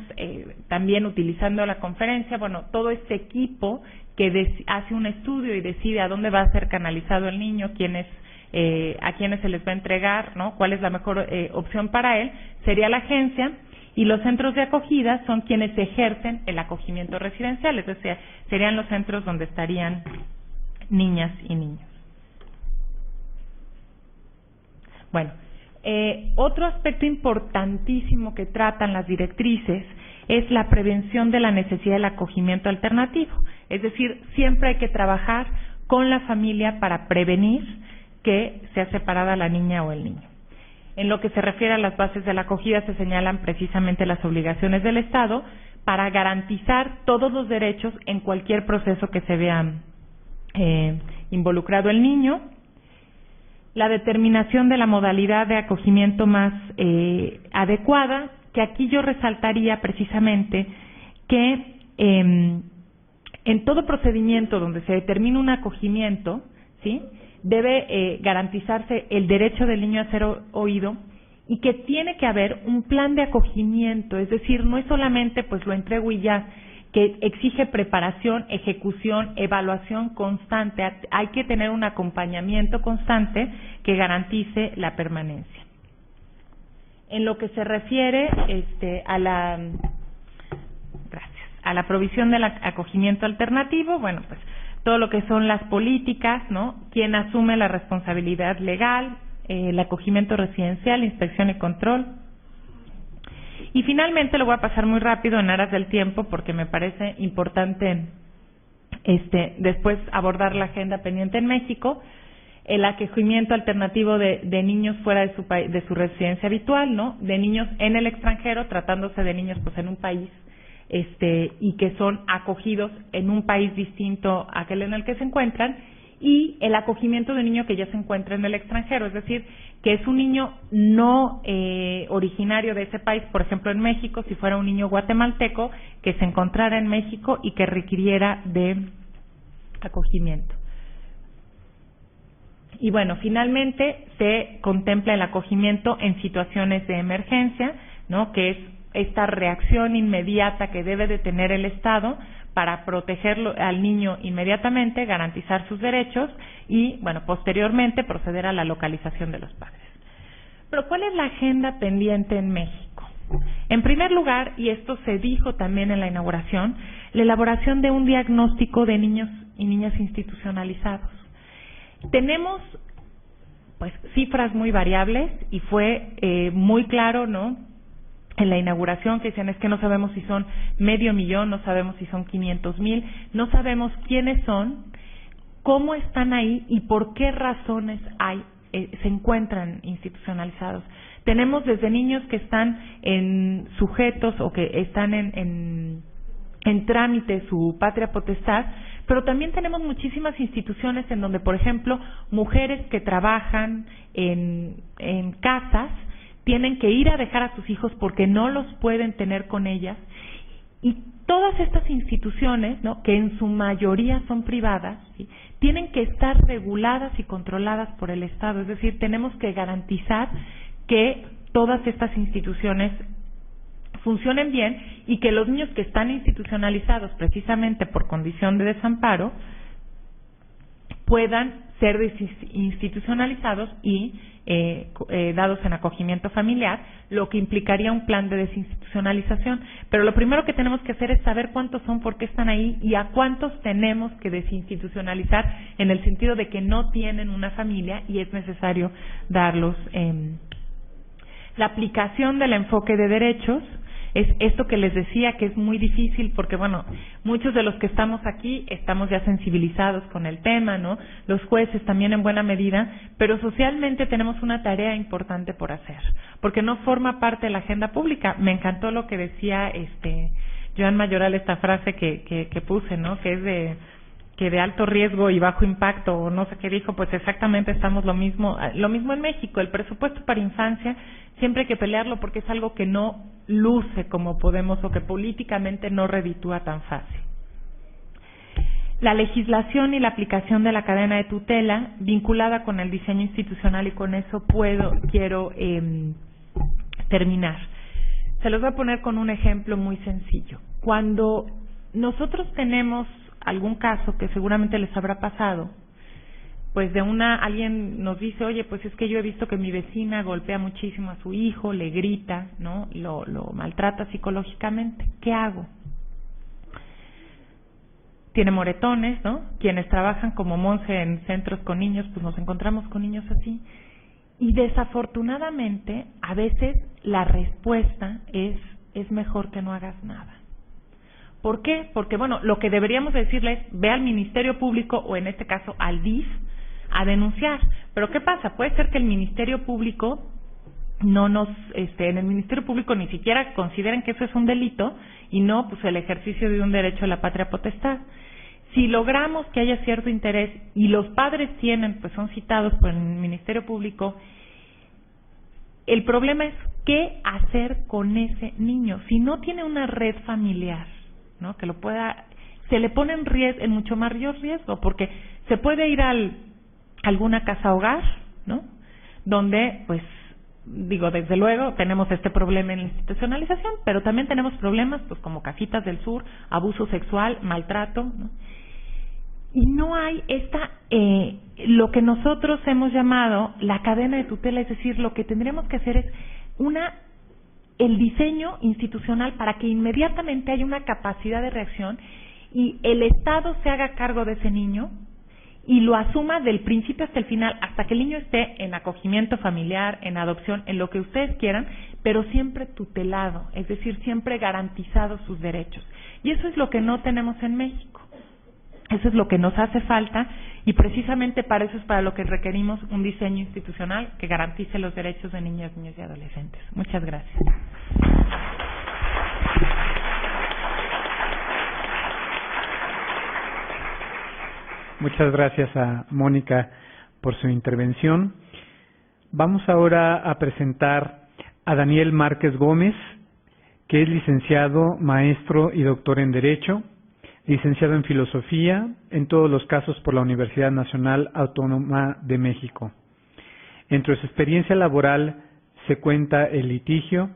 también, utilizando la conferencia, bueno, todo este equipo que hace un estudio y decide a dónde va a ser canalizado el niño, a quiénes se les va a entregar, ¿no? Cuál es la mejor opción para él, sería la agencia, y los centros de acogida son quienes ejercen el acogimiento residencial, es decir, serían los centros donde estarían niñas y niños. Bueno, otro aspecto importantísimo que tratan las directrices es la prevención de la necesidad del acogimiento alternativo. Es decir, siempre hay que trabajar con la familia para prevenir que sea separada la niña o el niño. En lo que se refiere a las bases de la acogida, se señalan precisamente las obligaciones del Estado para garantizar todos los derechos en cualquier proceso que se vea involucrado el niño. La determinación de la modalidad de acogimiento más adecuada, que aquí yo resaltaría precisamente que en todo procedimiento donde se determina un acogimiento, ¿sí?, debe garantizarse el derecho del niño a ser oído, y que tiene que haber un plan de acogimiento, es decir, no es solamente pues lo entrego y ya, que exige preparación, ejecución, evaluación constante. Hay que tener un acompañamiento constante que garantice la permanencia. En lo que se refiere a la provisión del acogimiento alternativo, bueno, pues todo lo que son las políticas, ¿no? Quién asume la responsabilidad legal, el acogimiento residencial, inspección y control. Y finalmente, lo voy a pasar muy rápido en aras del tiempo porque me parece importante después abordar la agenda pendiente en México, el acogimiento alternativo de niños fuera de su residencia habitual, ¿no? De niños en el extranjero, tratándose de niños pues en un país y que son acogidos en un país distinto a aquel en el que se encuentran, y el acogimiento de un niño que ya se encuentra en el extranjero, es decir, que es un niño no originario de ese país, por ejemplo en México, si fuera un niño guatemalteco que se encontrara en México y que requiriera de acogimiento. Y bueno, finalmente se contempla el acogimiento en situaciones de emergencia, ¿no?, que es esta reacción inmediata que debe de tener el Estado para protegerlo al niño inmediatamente, garantizar sus derechos y, bueno, posteriormente proceder a la localización de los padres. Pero ¿cuál es la agenda pendiente en México? En primer lugar, y esto se dijo también en la inauguración, la elaboración de un diagnóstico de niños y niñas institucionalizados. Tenemos pues cifras muy variables y fue muy claro, ¿no?, en la inauguración, que decían es que no sabemos si son 500,000, no sabemos si son 500,000, no sabemos quiénes son, cómo están ahí y por qué razones se encuentran institucionalizados. Tenemos desde niños que están en sujetos o que están en trámite su patria potestad, pero también tenemos muchísimas instituciones en donde, por ejemplo, mujeres que trabajan en casas tienen que ir a dejar a sus hijos porque no los pueden tener con ellas, y todas estas instituciones, ¿no?, que en su mayoría son privadas, ¿sí?, tienen que estar reguladas y controladas por el Estado. Es decir, tenemos que garantizar que todas estas instituciones funcionen bien y que los niños que están institucionalizados precisamente por condición de desamparo puedan ser desinstitucionalizados y dados en acogimiento familiar, lo que implicaría un plan de desinstitucionalización. Pero lo primero que tenemos que hacer es saber cuántos son, por qué están ahí y a cuántos tenemos que desinstitucionalizar, en el sentido de que no tienen una familia y es necesario darlos. La aplicación del enfoque de derechos es esto que les decía, que es muy difícil porque, bueno, muchos de los que estamos aquí estamos ya sensibilizados con el tema, ¿no? Los jueces también en buena medida, pero socialmente tenemos una tarea importante por hacer, porque no forma parte de la agenda pública. Me encantó lo que decía Joan Mayoral, esta frase que puse, ¿no? Que es de alto riesgo y bajo impacto, o no sé qué dijo. Pues exactamente estamos lo mismo en México. El presupuesto para infancia siempre hay que pelearlo porque es algo que no luce como podemos, o que políticamente no reditúa tan fácil. La legislación y la aplicación de la cadena de tutela vinculada con el diseño institucional, y con eso quiero terminar. Se los voy a poner con un ejemplo muy sencillo. Cuando nosotros tenemos algún caso que seguramente les habrá pasado, pues alguien nos dice, oye, pues es que yo he visto que mi vecina golpea muchísimo a su hijo, le grita, ¿no? Lo maltrata psicológicamente. ¿Qué hago? Tiene moretones, ¿no? Quienes trabajan como Monse en centros con niños, pues nos encontramos con niños así. Y desafortunadamente, a veces la respuesta es mejor que no hagas nada. ¿Por qué? Porque, bueno, lo que deberíamos decirles, ve al Ministerio Público, o en este caso al DIF, a denunciar. Pero ¿qué pasa? Puede ser que el Ministerio Público en el Ministerio Público ni siquiera consideren que eso es un delito, y no, pues, el ejercicio de un derecho a la patria potestad. Si logramos que haya cierto interés y los padres son citados por el Ministerio Público, el problema es qué hacer con ese niño. Si no tiene una red familiar, ¿no? Que se le pone en mucho mayor riesgo, porque se puede ir a alguna casa hogar, ¿no? Donde, pues, desde luego tenemos este problema en la institucionalización, pero también tenemos problemas, pues, como Casitas del Sur, abuso sexual, maltrato, ¿no? Y no hay lo que nosotros hemos llamado la cadena de tutela, es decir, lo que tendríamos que hacer es el diseño institucional para que inmediatamente haya una capacidad de reacción y el Estado se haga cargo de ese niño y lo asuma del principio hasta el final, hasta que el niño esté en acogimiento familiar, en adopción, en lo que ustedes quieran, pero siempre tutelado, es decir, siempre garantizados sus derechos. Y eso es lo que no tenemos en México. Eso es lo que nos hace falta, y precisamente para eso es para lo que requerimos un diseño institucional que garantice los derechos de niñas, niños y adolescentes. Muchas gracias. Muchas gracias a Mónica por su intervención. Vamos ahora a presentar a Daniel Márquez Gómez, que es licenciado, maestro y doctor en Derecho, licenciado en Filosofía, en todos los casos por la Universidad Nacional Autónoma de México. Entre su experiencia laboral se cuenta el litigio,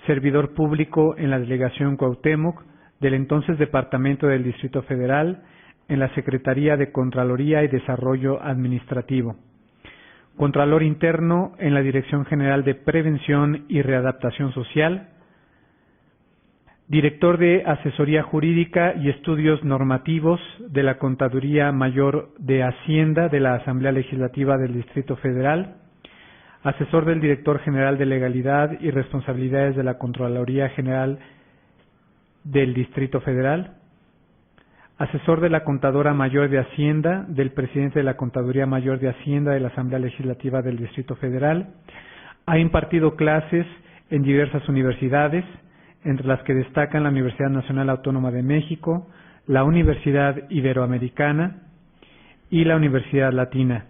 servidor público en la Delegación Cuauhtémoc del entonces Departamento del Distrito Federal, en la Secretaría de Contraloría y Desarrollo Administrativo, Contralor Interno en la Dirección General de Prevención y Readaptación Social, Director de Asesoría Jurídica y Estudios Normativos de la Contaduría Mayor de Hacienda de la Asamblea Legislativa del Distrito Federal, Asesor del Director General de Legalidad y Responsabilidades de la Contraloría General del Distrito Federal, Asesor de la Contadora Mayor de Hacienda del Presidente de la Contaduría Mayor de Hacienda de la Asamblea Legislativa del Distrito Federal. Ha impartido clases en diversas universidades, entre las que destacan la Universidad Nacional Autónoma de México, la Universidad Iberoamericana y la Universidad Latina.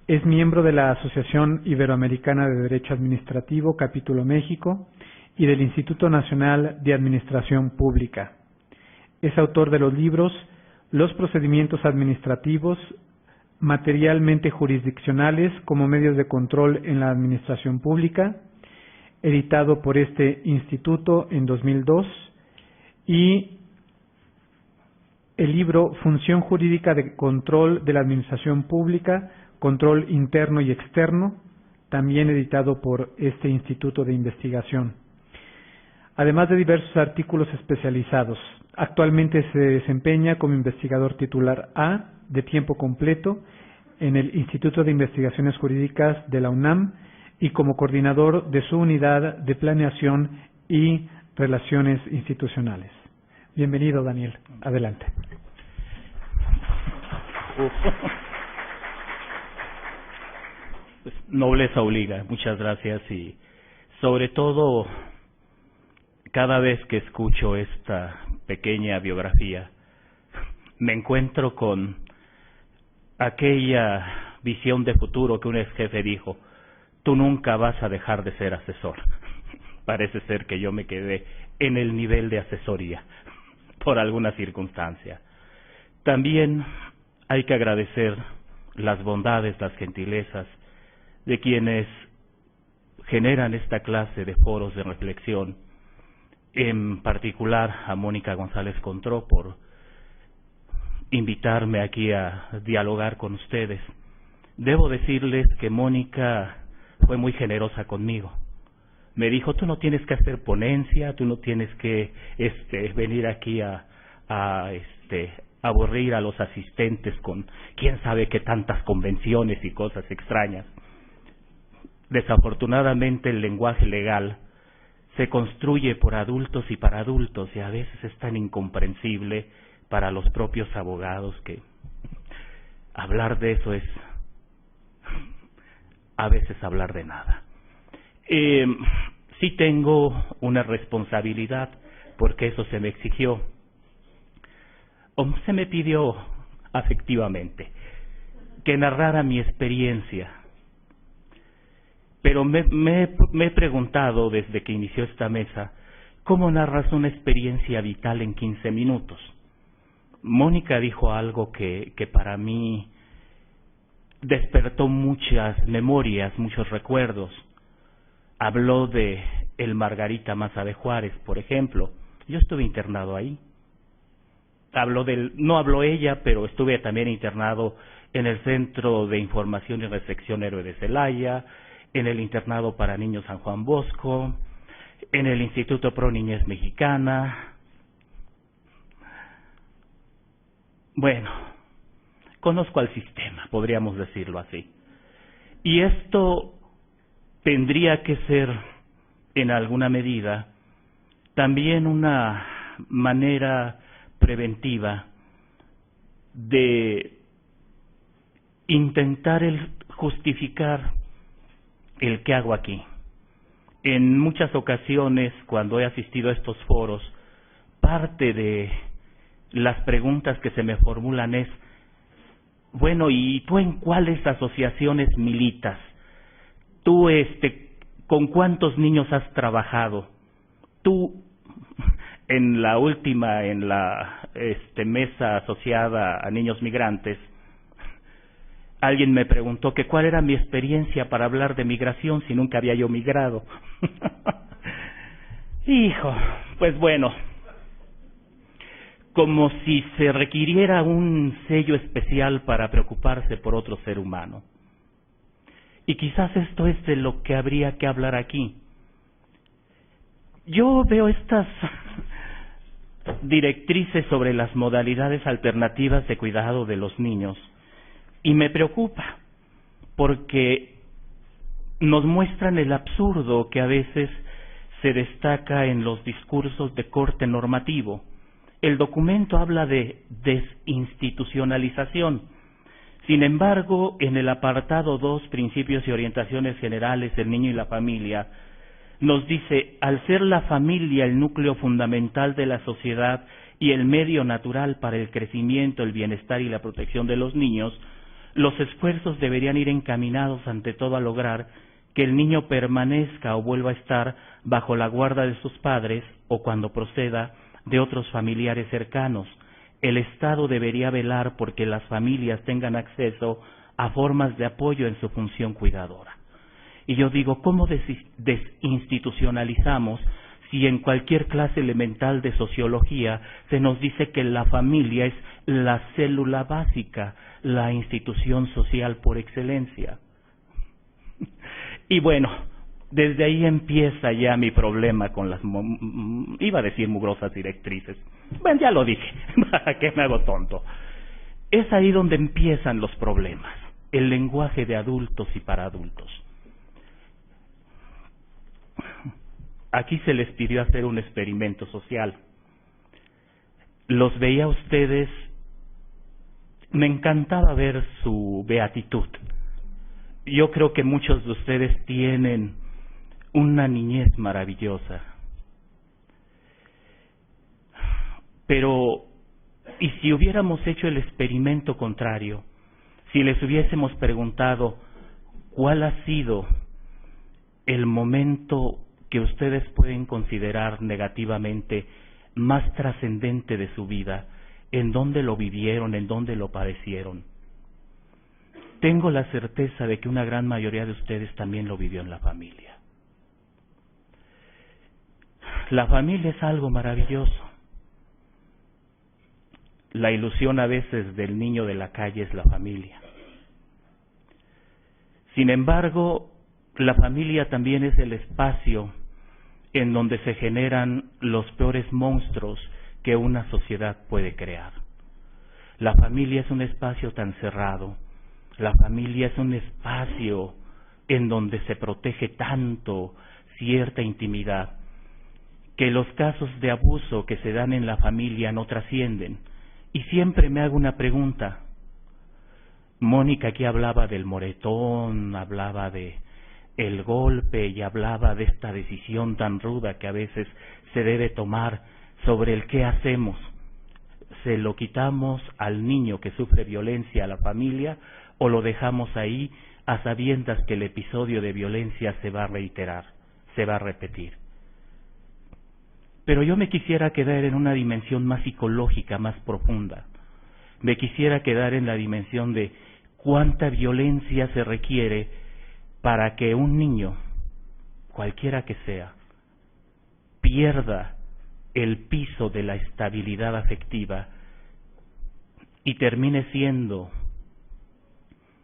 Es miembro de la Asociación Iberoamericana de Derecho Administrativo, Capítulo México, y del Instituto Nacional de Administración Pública. Es autor de los libros Los procedimientos administrativos, materialmente jurisdiccionales como medios de control en la administración pública, editado por este instituto en 2002, y el libro Función Jurídica de Control de la Administración Pública, Control Interno y Externo, también editado por este Instituto de Investigación. Además de diversos artículos especializados. Actualmente se desempeña como investigador titular A de tiempo completo en el Instituto de Investigaciones Jurídicas de la UNAM y como coordinador de su unidad de planeación y relaciones institucionales. Bienvenido, Daniel. Adelante. Pues, nobleza obliga. Muchas gracias y sobre todo cada vez que escucho esta pequeña biografía me encuentro con aquella visión de futuro que un ex jefe dijo: tú nunca vas a dejar de ser asesor. Parece ser que yo me quedé en el nivel de asesoría por alguna circunstancia. También hay que agradecer las bondades, las gentilezas de quienes generan esta clase de foros de reflexión, en particular a Mónica González Contró por invitarme aquí a dialogar con ustedes. Debo decirles que Mónica fue muy generosa conmigo. Me dijo: tú no tienes que hacer ponencia, tú no tienes que venir aquí a aburrir a los asistentes con quién sabe qué tantas convenciones y cosas extrañas. Desafortunadamente el lenguaje legal se construye por adultos y para adultos y a veces es tan incomprensible para los propios abogados que hablar de eso es a veces hablar de nada. Sí tengo una responsabilidad porque eso se me exigió o se me pidió afectivamente que narrara mi experiencia. Pero me he preguntado desde que inició esta mesa, ¿cómo narras una experiencia vital en 15 minutos? Mónica dijo algo que para mí despertó muchas memorias, muchos recuerdos. Habló de el Margarita Maza de Juárez, por ejemplo. Yo estuve internado ahí. No habló ella, pero estuve también internado en el Centro de Información y Recepción Héroe de Celaya, en el Internado para Niños San Juan Bosco, en el Instituto Pro Niñez Mexicana. Bueno, conozco al sistema, podríamos decirlo así. Y esto tendría que ser, en alguna medida, también una manera preventiva de intentar justificar el qué hago aquí. En muchas ocasiones, cuando he asistido a estos foros, parte de las preguntas que se me formulan es: bueno, ¿y tú en cuáles asociaciones militas? ¿Tú con cuántos niños has trabajado? Tú en la última, en la mesa asociada a niños migrantes, alguien me preguntó que cuál era mi experiencia para hablar de migración si nunca había yo migrado. Hijo, pues bueno, como si se requiriera un sello especial para preocuparse por otro ser humano. Y quizás esto es de lo que habría que hablar aquí. Yo veo estas directrices sobre las modalidades alternativas de cuidado de los niños y me preocupa porque nos muestran el absurdo que a veces se destaca en los discursos de corte normativo. El documento habla de desinstitucionalización. Sin embargo, en el apartado 2, Principios y Orientaciones Generales del Niño y la Familia, nos dice: al ser la familia el núcleo fundamental de la sociedad y el medio natural para el crecimiento, el bienestar y la protección de los niños, los esfuerzos deberían ir encaminados ante todo a lograr que el niño permanezca o vuelva a estar bajo la guarda de sus padres o, cuando proceda, de otros familiares cercanos. El Estado debería velar porque las familias tengan acceso a formas de apoyo en su función cuidadora. Y yo digo, ¿cómo desinstitucionalizamos si en cualquier clase elemental de sociología se nos dice que la familia es la célula básica, la institución social por excelencia? Y bueno, desde ahí empieza ya mi problema con las, iba a decir mugrosas directrices. Bueno, ya lo dije, ¿para qué me hago tonto? Es ahí donde empiezan los problemas, el lenguaje de adultos y para adultos. Aquí se les pidió hacer un experimento social. Los veía a ustedes, me encantaba ver su beatitud. Yo creo que muchos de ustedes tienen una niñez maravillosa. Pero, ¿y si hubiéramos hecho el experimento contrario? Si les hubiésemos preguntado cuál ha sido el momento que ustedes pueden considerar negativamente más trascendente de su vida, en dónde lo vivieron, en dónde lo padecieron. Tengo la certeza de que una gran mayoría de ustedes también lo vivió en la familia. La familia es algo maravilloso. La ilusión a veces del niño de la calle es la familia. Sin embargo, la familia también es el espacio en donde se generan los peores monstruos que una sociedad puede crear. La familia es un espacio tan cerrado, la familia es un espacio en donde se protege tanto cierta intimidad, que los casos de abuso que se dan en la familia no trascienden. Y siempre me hago una pregunta. Mónica aquí hablaba del moretón, hablaba de el golpe y hablaba de esta decisión tan ruda que a veces se debe tomar sobre el qué hacemos. ¿Se lo quitamos al niño que sufre violencia a la familia o lo dejamos ahí a sabiendas que el episodio de violencia se va a reiterar, se va a repetir? Pero yo me quisiera quedar en una dimensión más psicológica, más profunda. Me quisiera quedar en la dimensión de cuánta violencia se requiere para que un niño, cualquiera que sea, pierda el piso de la estabilidad afectiva y termine siendo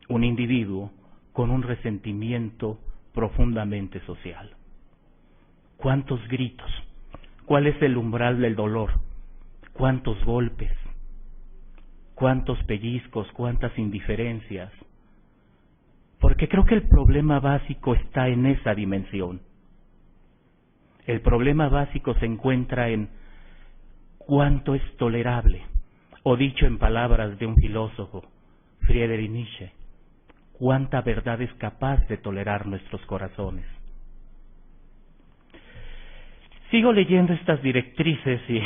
un individuo con un resentimiento profundamente social. ¿Cuántos gritos? ¿Cuál es el umbral del dolor? ¿Cuántos golpes? ¿Cuántos pellizcos? ¿Cuántas indiferencias? Porque creo que el problema básico está en esa dimensión. El problema básico se encuentra en cuánto es tolerable, o dicho en palabras de un filósofo, Friedrich Nietzsche, cuánta verdad es capaz de tolerar nuestros corazones. Sigo leyendo estas directrices y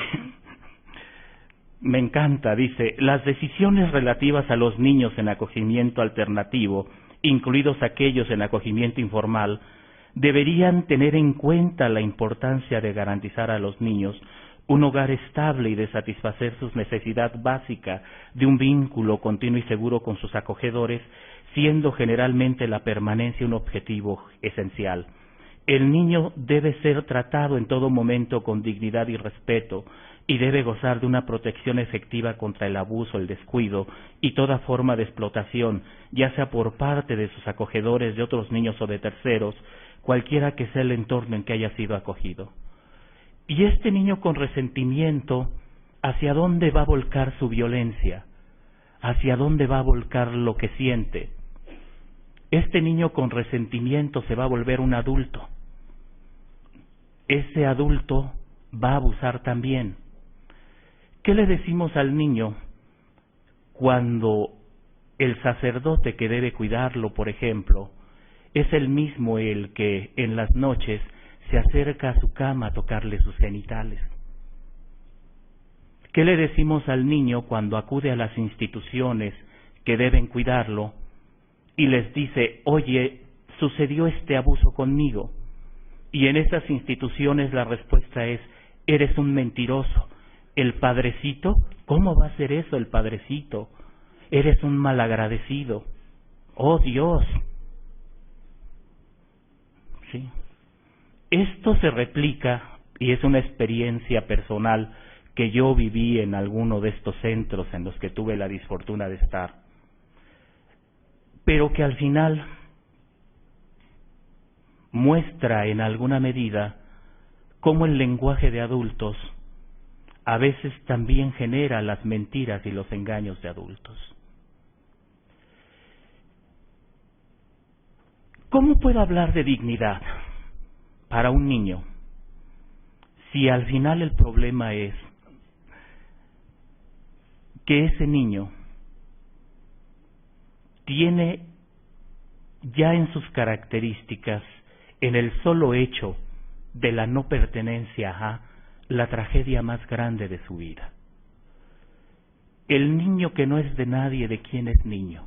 me encanta, dice, las decisiones relativas a los niños en acogimiento alternativo, incluidos aquellos en acogimiento informal, deberían tener en cuenta la importancia de garantizar a los niños un hogar estable y de satisfacer su necesidad básica de un vínculo continuo y seguro con sus acogedores, siendo generalmente la permanencia un objetivo esencial. El niño debe ser tratado en todo momento con dignidad y respeto y debe gozar de una protección efectiva contra el abuso, el descuido y toda forma de explotación, ya sea por parte de sus acogedores, de otros niños o de terceros, cualquiera que sea el entorno en que haya sido acogido. Y este niño con resentimiento, ¿hacia dónde va a volcar su violencia? ¿Hacia dónde va a volcar lo que siente? Este niño con resentimiento se va a volver un adulto. Ese adulto va a abusar también. ¿Qué le decimos al niño cuando el sacerdote que debe cuidarlo, por ejemplo, es el mismo el que en las noches se acerca a su cama a tocarle sus genitales? ¿Qué le decimos al niño cuando acude a las instituciones que deben cuidarlo y les dice, oye, sucedió este abuso conmigo? Y en esas instituciones la respuesta es, eres un mentiroso. ¿El padrecito? ¿Cómo va a ser eso el padrecito? Eres un malagradecido. ¡Oh, Dios! Sí. Esto se replica y es una experiencia personal que yo viví en alguno de estos centros en los que tuve la disfortuna de estar, pero que al final muestra en alguna medida cómo el lenguaje de adultos a veces también genera las mentiras y los engaños de adultos. ¿Cómo puedo hablar de dignidad para un niño si al final el problema es que ese niño tiene ya en sus características, en el solo hecho de la no pertenencia a la tragedia más grande de su vida? El niño que no es de nadie, ¿de quién es niño?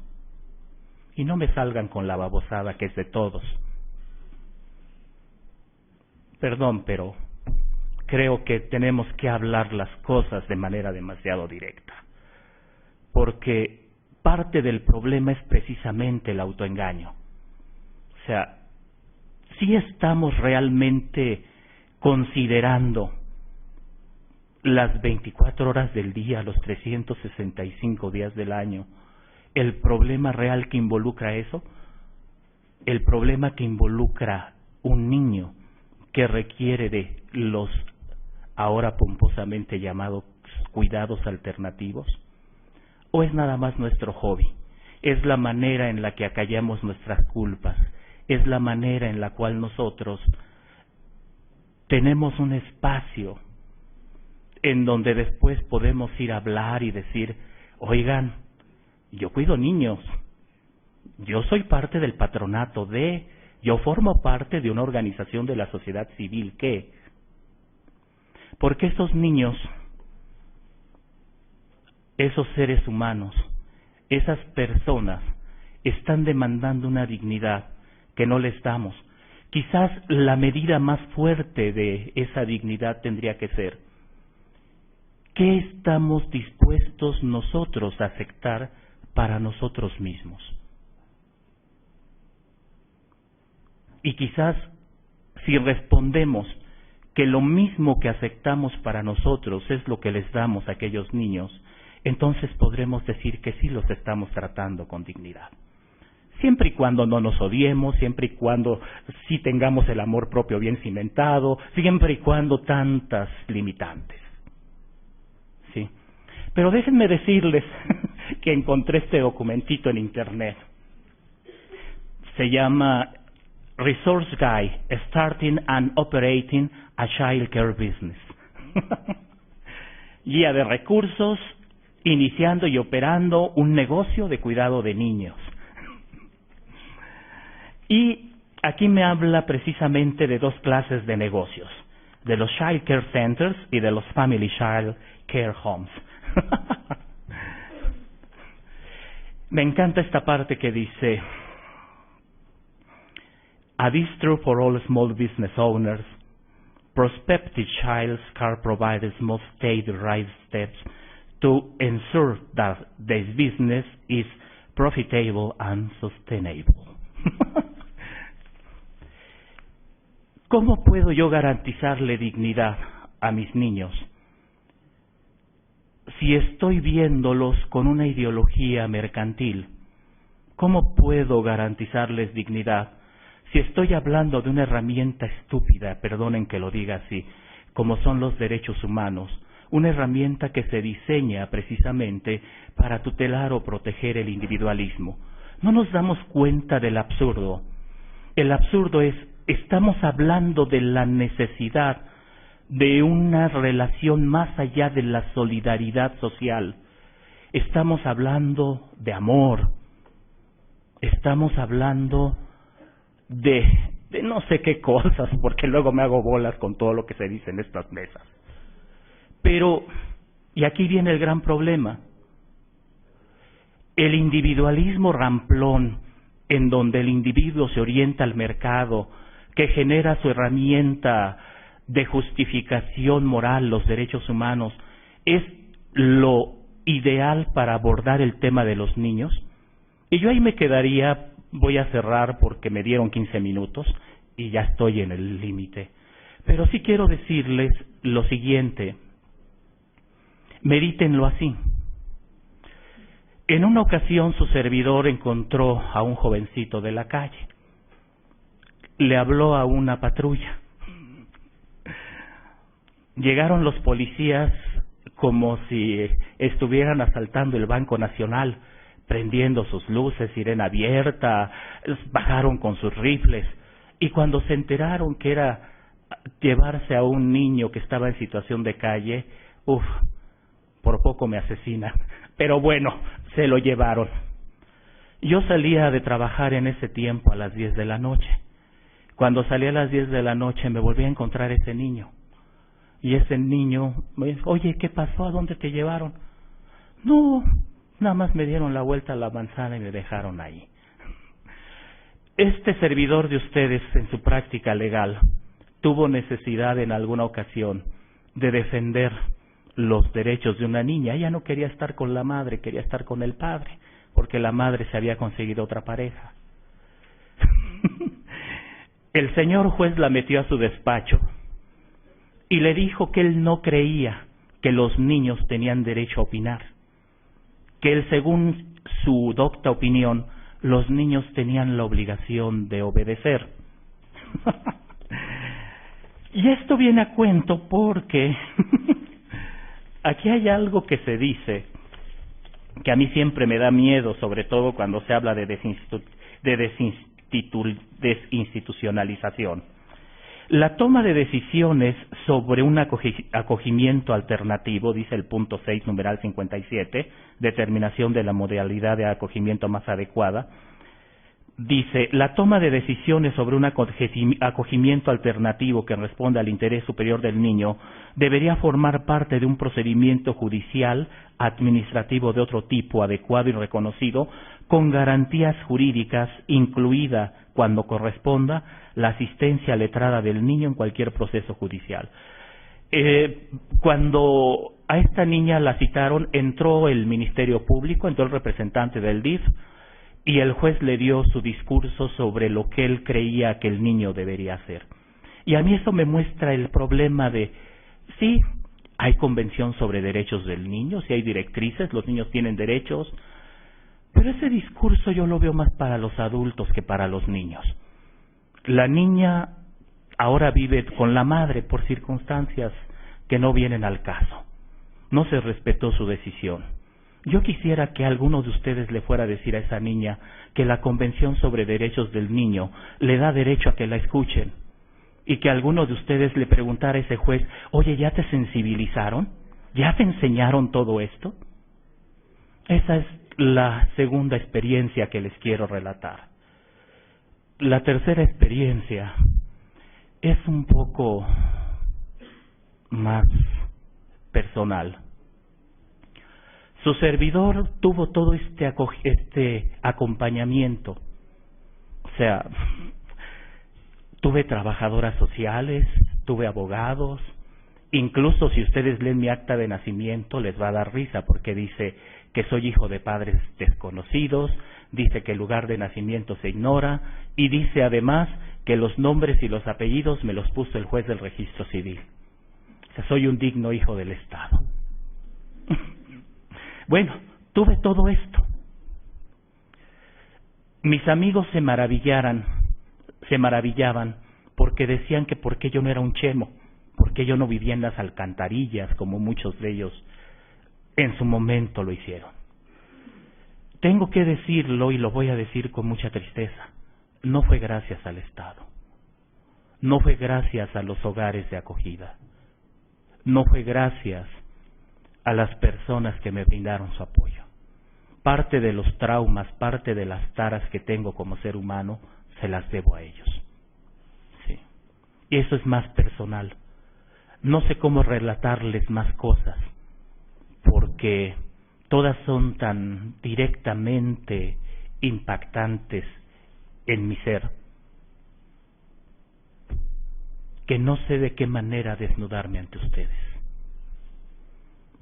Y no me salgan con la babosada que es de todos. Perdón, pero creo que tenemos que hablar las cosas de manera demasiado directa, porque parte del problema es precisamente el autoengaño. O sea, si estamos realmente considerando las 24 horas del día, los 365 días del año, el problema real que involucra eso, el problema que involucra un niño que requiere de los ahora pomposamente llamados cuidados alternativos, o es nada más nuestro hobby, es la manera en la que acallamos nuestras culpas, es la manera en la cual nosotros tenemos un espacio en donde después podemos ir a hablar y decir, oigan, yo cuido niños, yo soy parte del patronato yo formo parte de una organización de la sociedad civil que, porque esos niños, esos seres humanos, esas personas están demandando una dignidad que no les damos. Quizás la medida más fuerte de esa dignidad tendría que ser, ¿qué estamos dispuestos nosotros a aceptar para nosotros mismos? Y quizás si respondemos que lo mismo que aceptamos para nosotros es lo que les damos a aquellos niños, entonces podremos decir que sí los estamos tratando con dignidad. Siempre y cuando no nos odiemos, siempre y cuando sí tengamos el amor propio bien cimentado, siempre y cuando tantas limitantes. Sí. Pero déjenme decirles que encontré este documentito en internet. Se llama Resource Guide, Starting and Operating a Child Care Business. Guía de recursos, iniciando y operando un negocio de cuidado de niños. Y aquí me habla precisamente de dos clases de negocios, de los Child Care Centers y de los Family Child Care Homes. Me encanta esta parte que dice, a distro for all small business owners, prospective child care providers must take the right steps to ensure that this business is profitable and sustainable. ¿Cómo puedo yo garantizarle dignidad a mis niños si estoy viéndolos con una ideología mercantil? ¿Cómo puedo garantizarles dignidad si estoy hablando de una herramienta estúpida, perdonen que lo diga así, como son los derechos humanos, una herramienta que se diseña precisamente para tutelar o proteger el individualismo? No nos damos cuenta del absurdo. El absurdo es, estamos hablando de la necesidad de una relación más allá de la solidaridad social. Estamos hablando de amor. Estamos hablando de no sé qué cosas, porque luego me hago bolas con todo lo que se dice en estas mesas. Pero, y aquí viene el gran problema, el individualismo ramplón, en donde el individuo se orienta al mercado, que genera su herramienta de justificación moral, los derechos humanos, es lo ideal para abordar el tema de los niños. Y yo ahí me quedaría, voy a cerrar porque me dieron 15 minutos y ya estoy en el límite. Pero sí quiero decirles lo siguiente, medítenlo así. En una ocasión su servidor encontró a un jovencito de la calle, le habló a una patrulla. Llegaron los policías como si estuvieran asaltando el Banco Nacional, prendiendo sus luces, sirena abierta, bajaron con sus rifles, y cuando se enteraron que era llevarse a un niño que estaba en situación de calle, por poco me asesinan, pero bueno, se lo llevaron. Yo salía de trabajar en ese tiempo a las 10 de la noche. Cuando salí a las 10 de la noche me volví a encontrar ese niño. Y ese niño me dice, oye, ¿qué pasó? ¿A dónde te llevaron? No, nada más me dieron la vuelta a la manzana y me dejaron ahí. Este servidor de ustedes en su práctica legal tuvo necesidad en alguna ocasión de defender los derechos de una niña. Ella no quería estar con la madre, quería estar con el padre, porque la madre se había conseguido otra pareja. El señor juez la metió a su despacho y le dijo que él no creía que los niños tenían derecho a opinar, que él, según su docta opinión, los niños tenían la obligación de obedecer. Y esto viene a cuento porque aquí hay algo que se dice, que a mí siempre me da miedo, sobre todo cuando se habla de desinstitucionalización. La toma de decisiones sobre un acogimiento alternativo, dice el punto 6, numeral 57, determinación de la modalidad de acogimiento más adecuada, dice, la toma de decisiones sobre un acogimiento alternativo que responda al interés superior del niño debería formar parte de un procedimiento judicial, administrativo de otro tipo, adecuado y reconocido, con garantías jurídicas, incluida, cuando corresponda, la asistencia letrada del niño en cualquier proceso judicial. Cuando a esta niña la citaron, entró el Ministerio Público, entró el representante del DIF, y el juez le dio su discurso sobre lo que él creía que el niño debería hacer. Y a mí eso me muestra el problema de, sí, hay convención sobre derechos del niño, sí hay directrices, los niños tienen derechos, pero ese discurso yo lo veo más para los adultos que para los niños. La niña ahora vive con la madre por circunstancias que no vienen al caso. No se respetó su decisión. Yo quisiera que alguno de ustedes le fuera a decir a esa niña que la Convención sobre Derechos del Niño le da derecho a que la escuchen, y que alguno de ustedes le preguntara a ese juez, oye, ¿ya te sensibilizaron? ¿Ya te enseñaron todo esto? Esa es la segunda experiencia que les quiero relatar. La tercera experiencia es un poco más personal. Su servidor tuvo todo este acompañamiento. O sea, tuve trabajadoras sociales, tuve abogados, incluso si ustedes leen mi acta de nacimiento les va a dar risa porque dice que soy hijo de padres desconocidos, dice que el lugar de nacimiento se ignora y dice además que los nombres y los apellidos me los puso el juez del registro civil. O sea, soy un digno hijo del Estado. Bueno, tuve todo esto. Mis amigos se maravillaban porque decían que por qué yo no era un chemo, por qué yo no vivía en las alcantarillas como muchos de ellos en su momento lo hicieron. Tengo que decirlo y lo voy a decir con mucha tristeza. No fue gracias al Estado. No fue gracias a los hogares de acogida. No fue gracias a las personas que me brindaron su apoyo. Parte de los traumas, parte de las taras que tengo como ser humano, se las debo a ellos. Sí. Y eso es más personal. No sé cómo relatarles más cosas, porque todas son tan directamente impactantes en mi ser, que no sé de qué manera desnudarme ante ustedes.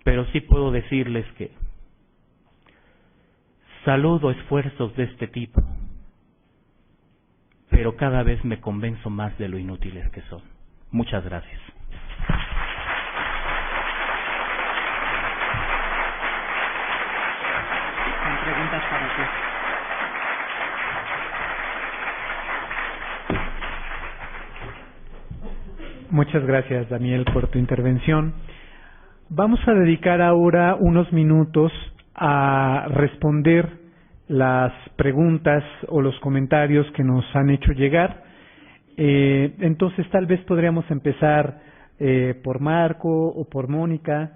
Pero sí puedo decirles que saludo esfuerzos de este tipo, pero cada vez me convenzo más de lo inútiles que son. Muchas gracias. Preguntas para ti. Muchas gracias, Daniel, por tu intervención. Vamos a dedicar ahora unos minutos a responder las preguntas o los comentarios que nos han hecho llegar. Entonces, tal vez podríamos empezar por Marco o por Mónica.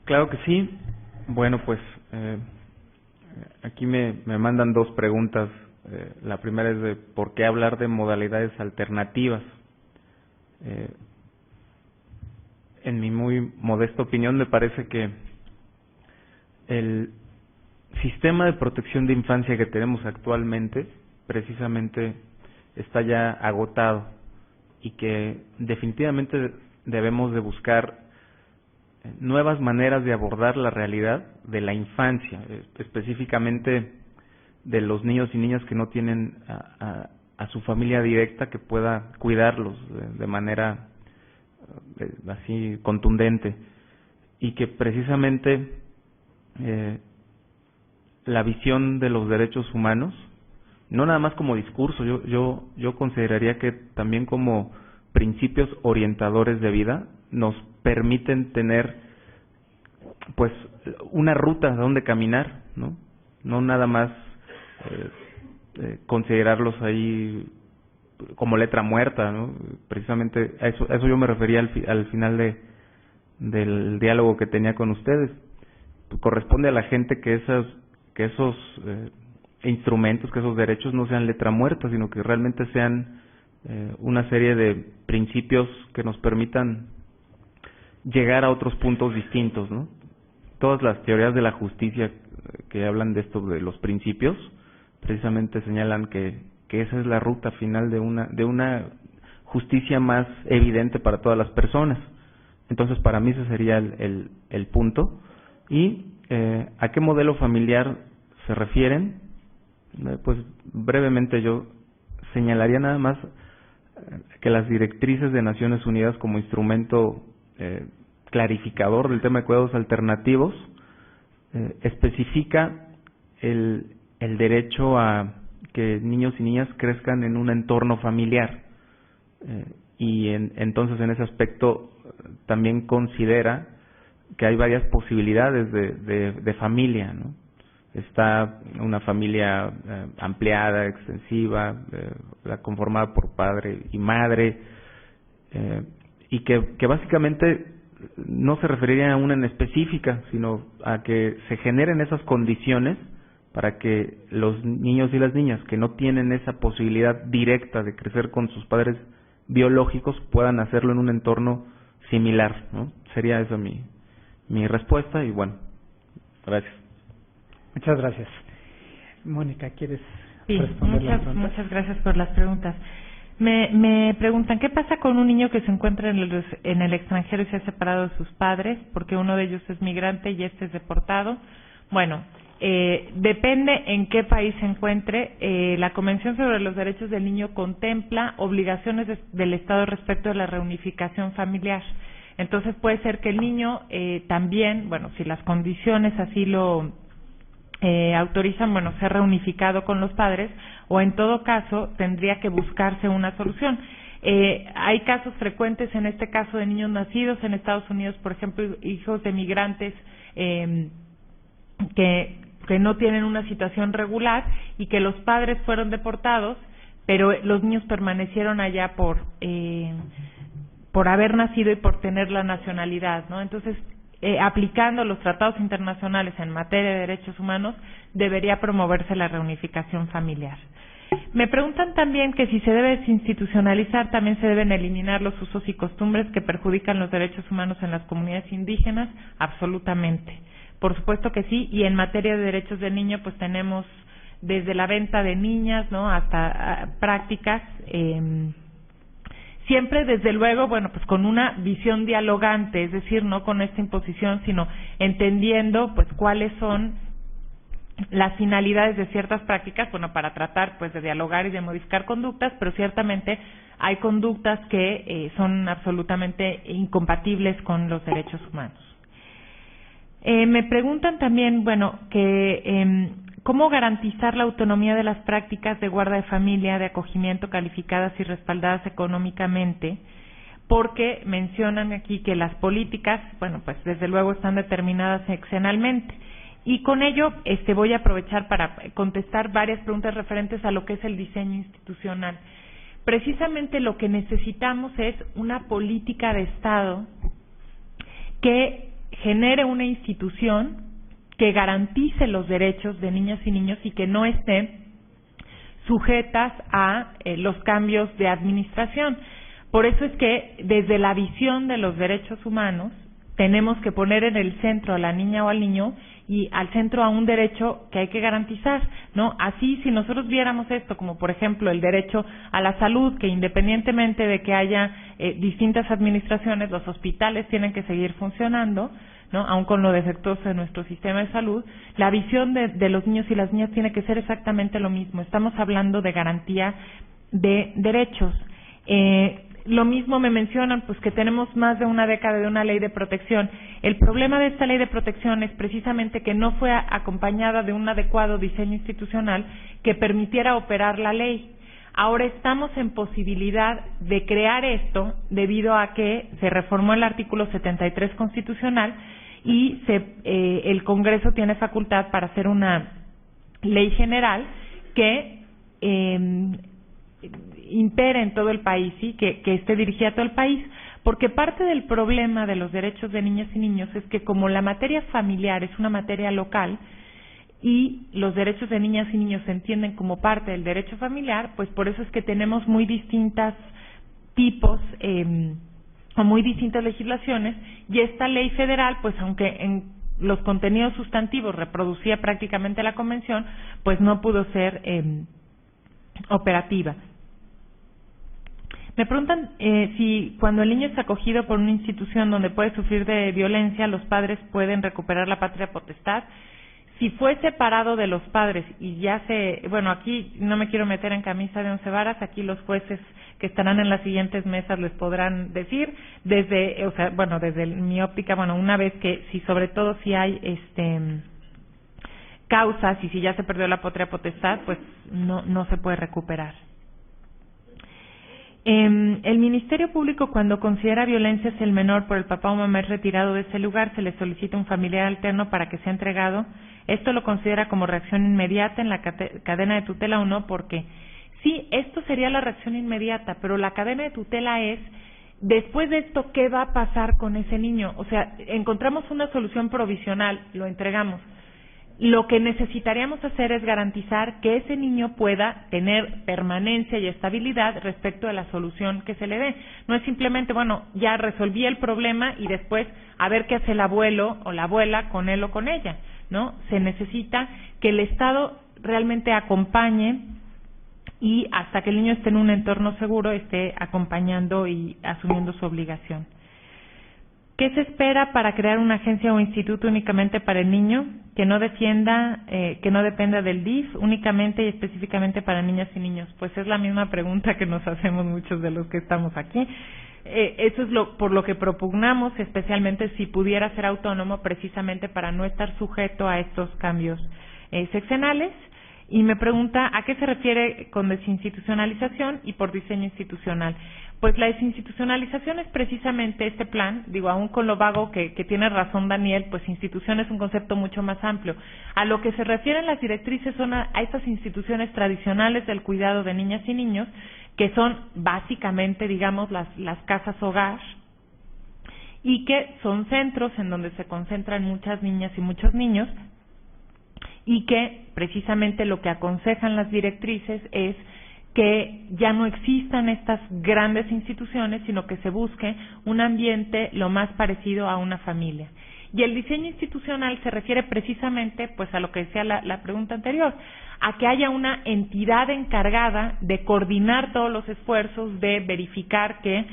Claro que sí. Bueno, pues aquí me mandan dos preguntas. La primera es de por qué hablar de modalidades alternativas. En mi muy modesta opinión, me parece que el sistema de protección de infancia que tenemos actualmente precisamente está ya agotado y que definitivamente debemos de buscar nuevas maneras de abordar la realidad de la infancia, específicamente de los niños y niñas que no tienen a su familia directa que pueda cuidarlos de manera así contundente, y que precisamente la visión de los derechos humanos, no nada más como discurso, yo consideraría que también como principios orientadores de vida, nos permiten tener pues una ruta a donde caminar, no nada más considerarlos ahí como letra muerta, ¿no? Precisamente a eso yo me refería al final del diálogo que tenía con ustedes. Corresponde a la gente que esos instrumentos, que esos derechos no sean letra muerta, sino que realmente sean una serie de principios que nos permitan llegar a otros puntos distintos, ¿no? Todas las teorías de la justicia que hablan de esto, de los principios, precisamente señalan que esa es la ruta final de una justicia más evidente para todas las personas. Entonces, para mí ese sería el punto. ¿Y a qué modelo familiar se refieren? Pues brevemente yo señalaría nada más que las directrices de Naciones Unidas como instrumento clarificador del tema de cuidados alternativos especifica el derecho a que niños y niñas crezcan en un entorno familiar, y entonces en ese aspecto también considera que hay varias posibilidades de familia, ¿no? Está una familia ampliada, extensiva, conformada por padre y madre, y que básicamente no se referiría a una en específica, sino a que se generen esas condiciones para que los niños y las niñas que no tienen esa posibilidad directa de crecer con sus padres biológicos puedan hacerlo en un entorno similar, ¿no? Sería esa mi respuesta, y bueno, gracias. Muchas gracias. Mónica, ¿quieres Sí, responder la pregunta? muchas gracias por las preguntas. Me preguntan, ¿qué pasa con un niño que se encuentra en el extranjero y se ha separado de sus padres porque uno de ellos es migrante y este es deportado? Bueno, depende en qué país se encuentre. La Convención sobre los Derechos del Niño contempla obligaciones del Estado respecto a la reunificación familiar. Entonces puede ser que el niño también, bueno, si las condiciones así lo autorizan, bueno, ser reunificado con los padres, o en todo caso tendría que buscarse una solución. Hay casos frecuentes en este caso de niños nacidos en Estados Unidos, por ejemplo, hijos de migrantes que no tienen una situación regular y que los padres fueron deportados, pero los niños permanecieron allá por haber nacido y por tener la nacionalidad, ¿no? Entonces, aplicando los tratados internacionales en materia de derechos humanos, debería promoverse la reunificación familiar. Me preguntan también que si se debe desinstitucionalizar, también se deben eliminar los usos y costumbres que perjudican los derechos humanos en las comunidades indígenas. Absolutamente. Por supuesto que sí, y en materia de derechos del niño, pues tenemos desde la venta de niñas, ¿no?, hasta prácticas, siempre desde luego, bueno, pues con una visión dialogante, es decir, no con esta imposición, sino entendiendo pues cuáles son las finalidades de ciertas prácticas, bueno, para tratar pues de dialogar y de modificar conductas, pero ciertamente hay conductas que son absolutamente incompatibles con los derechos humanos. Me preguntan también, bueno, que cómo garantizar la autonomía de las prácticas de guarda de familia, de acogimiento calificadas y respaldadas económicamente, porque mencionan aquí que las políticas, bueno, pues desde luego están determinadas seccionalmente. Y con ello voy a aprovechar para contestar varias preguntas referentes a lo que es el diseño institucional. Precisamente lo que necesitamos es una política de Estado que genere una institución que garantice los derechos de niñas y niños y que no esté sujetas a los cambios de administración. Por eso es que desde la visión de los derechos humanos tenemos que poner en el centro a la niña o al niño y al centro a un derecho que hay que garantizar, ¿no? Así, si nosotros viéramos esto como, por ejemplo, el derecho a la salud, que independientemente de que haya distintas administraciones, los hospitales tienen que seguir funcionando, ¿no? Aun con lo defectuoso de nuestro sistema de salud, la visión de los niños y las niñas tiene que ser exactamente lo mismo. Estamos hablando de garantía de derechos. Lo mismo me mencionan, pues que tenemos más de una década de una ley de protección. El problema de esta ley de protección es precisamente que no fue acompañada de un adecuado diseño institucional que permitiera operar la ley. Ahora estamos en posibilidad de crear esto debido a que se reformó el artículo 73 constitucional y el Congreso tiene facultad para hacer una ley general que impere en todo el país, ¿sí? que esté dirigida a todo el país, porque parte del problema de los derechos de niñas y niños es que como la materia familiar es una materia local y los derechos de niñas y niños se entienden como parte del derecho familiar, pues por eso es que tenemos muy distintas tipos o muy distintas legislaciones, y esta ley federal, pues aunque en los contenidos sustantivos reproducía prácticamente la convención, pues no pudo ser operativa. Me preguntan si cuando el niño es acogido por una institución donde puede sufrir de violencia, los padres pueden recuperar la patria potestad. Si fue separado de los padres y bueno, aquí no me quiero meter en camisa de 11 varas, aquí los jueces que estarán en las siguientes mesas les podrán decir, desde mi óptica, bueno, una vez que, sobre todo si hay causas y si ya se perdió la patria potestad, pues no se puede recuperar. El Ministerio Público, cuando considera violencia hacia el menor por el papá o mamá es retirado de ese lugar, se le solicita un familiar alterno para que sea entregado. Esto lo considera como reacción inmediata en la cadena de tutela o no, porque sí, esto sería la reacción inmediata, pero la cadena de tutela es, después de esto, ¿qué va a pasar con ese niño? O sea, encontramos una solución provisional, lo entregamos. Lo que necesitaríamos hacer es garantizar que ese niño pueda tener permanencia y estabilidad respecto de la solución que se le dé. No es simplemente, bueno, ya resolví el problema y después a ver qué hace el abuelo o la abuela con él o con ella, ¿no? Se necesita que el Estado realmente acompañe y hasta que el niño esté en un entorno seguro esté acompañando y asumiendo su obligación. ¿Qué se espera para crear una agencia o instituto únicamente para el niño que no dependa del DIF, únicamente y específicamente para niñas y niños? Pues es la misma pregunta que nos hacemos muchos de los que estamos aquí. Eso es por lo que propugnamos, especialmente si pudiera ser autónomo, precisamente para no estar sujeto a estos cambios seccionales. Y me pregunta a qué se refiere con desinstitucionalización y por diseño institucional. Pues la desinstitucionalización es precisamente este plan, aún con lo vago que tiene razón Daniel, pues institución es un concepto mucho más amplio. A lo que se refieren las directrices son a estas instituciones tradicionales del cuidado de niñas y niños, que son básicamente, las casas hogar, y que son centros en donde se concentran muchas niñas y muchos niños, y que precisamente lo que aconsejan las directrices es que ya no existan estas grandes instituciones, sino que se busque un ambiente lo más parecido a una familia. Y el diseño institucional se refiere precisamente pues a lo que decía la pregunta anterior, a que haya una entidad encargada de coordinar todos los esfuerzos, de verificar que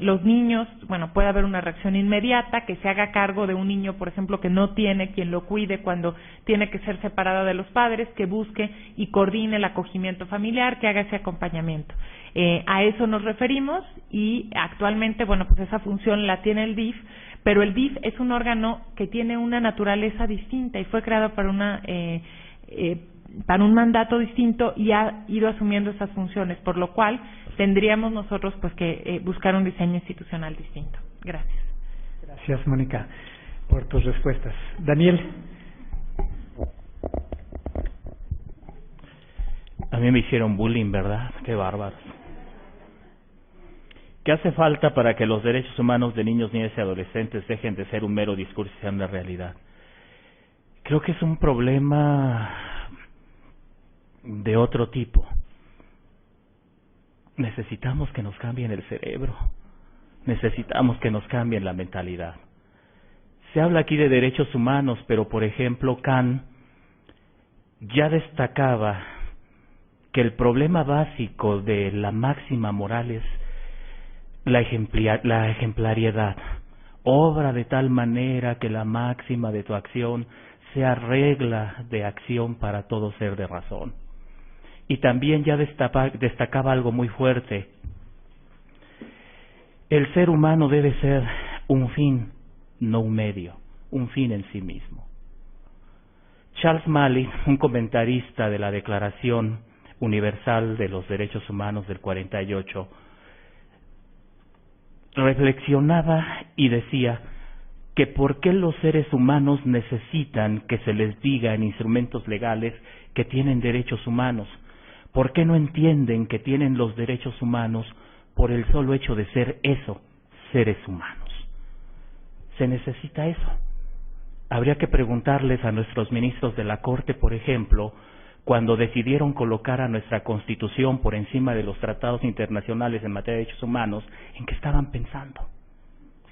los niños, bueno, puede haber una reacción inmediata, que se haga cargo de un niño, por ejemplo, que no tiene quien lo cuide cuando tiene que ser separado de los padres, que busque y coordine el acogimiento familiar, que haga ese acompañamiento. A eso nos referimos y actualmente, bueno, pues esa función la tiene el DIF, pero el DIF es un órgano que tiene una naturaleza distinta y fue creado para un mandato distinto y ha ido asumiendo esas funciones, por lo cual tendríamos nosotros pues que buscar un diseño institucional distinto. Gracias. Gracias, Mónica, por tus respuestas. Daniel. A mí me hicieron bullying, ¿verdad? Qué bárbaros. ¿Qué hace falta para que los derechos humanos de niños, niñas y adolescentes dejen de ser un mero discurso y sean una realidad? Creo que es un problema de otro tipo. Necesitamos que nos cambien el cerebro. Necesitamos que nos cambien la mentalidad. Se habla aquí de derechos humanos, pero por ejemplo Kant ya destacaba que el problema básico de la máxima moral es la ejemplariedad. Obra de tal manera que la máxima de tu acción sea regla de acción para todo ser de razón. Y también ya destacaba algo muy fuerte. El ser humano debe ser un fin, no un medio, un fin en sí mismo. Charles Malley, un comentarista de la Declaración Universal de los Derechos Humanos del 48, reflexionaba y decía que por qué los seres humanos necesitan que se les diga en instrumentos legales que tienen derechos humanos. ¿Por qué no entienden que tienen los derechos humanos por el solo hecho de ser eso, seres humanos? Se necesita eso. Habría que preguntarles a nuestros ministros de la Corte, por ejemplo, cuando decidieron colocar a nuestra Constitución por encima de los tratados internacionales en materia de derechos humanos, ¿en qué estaban pensando?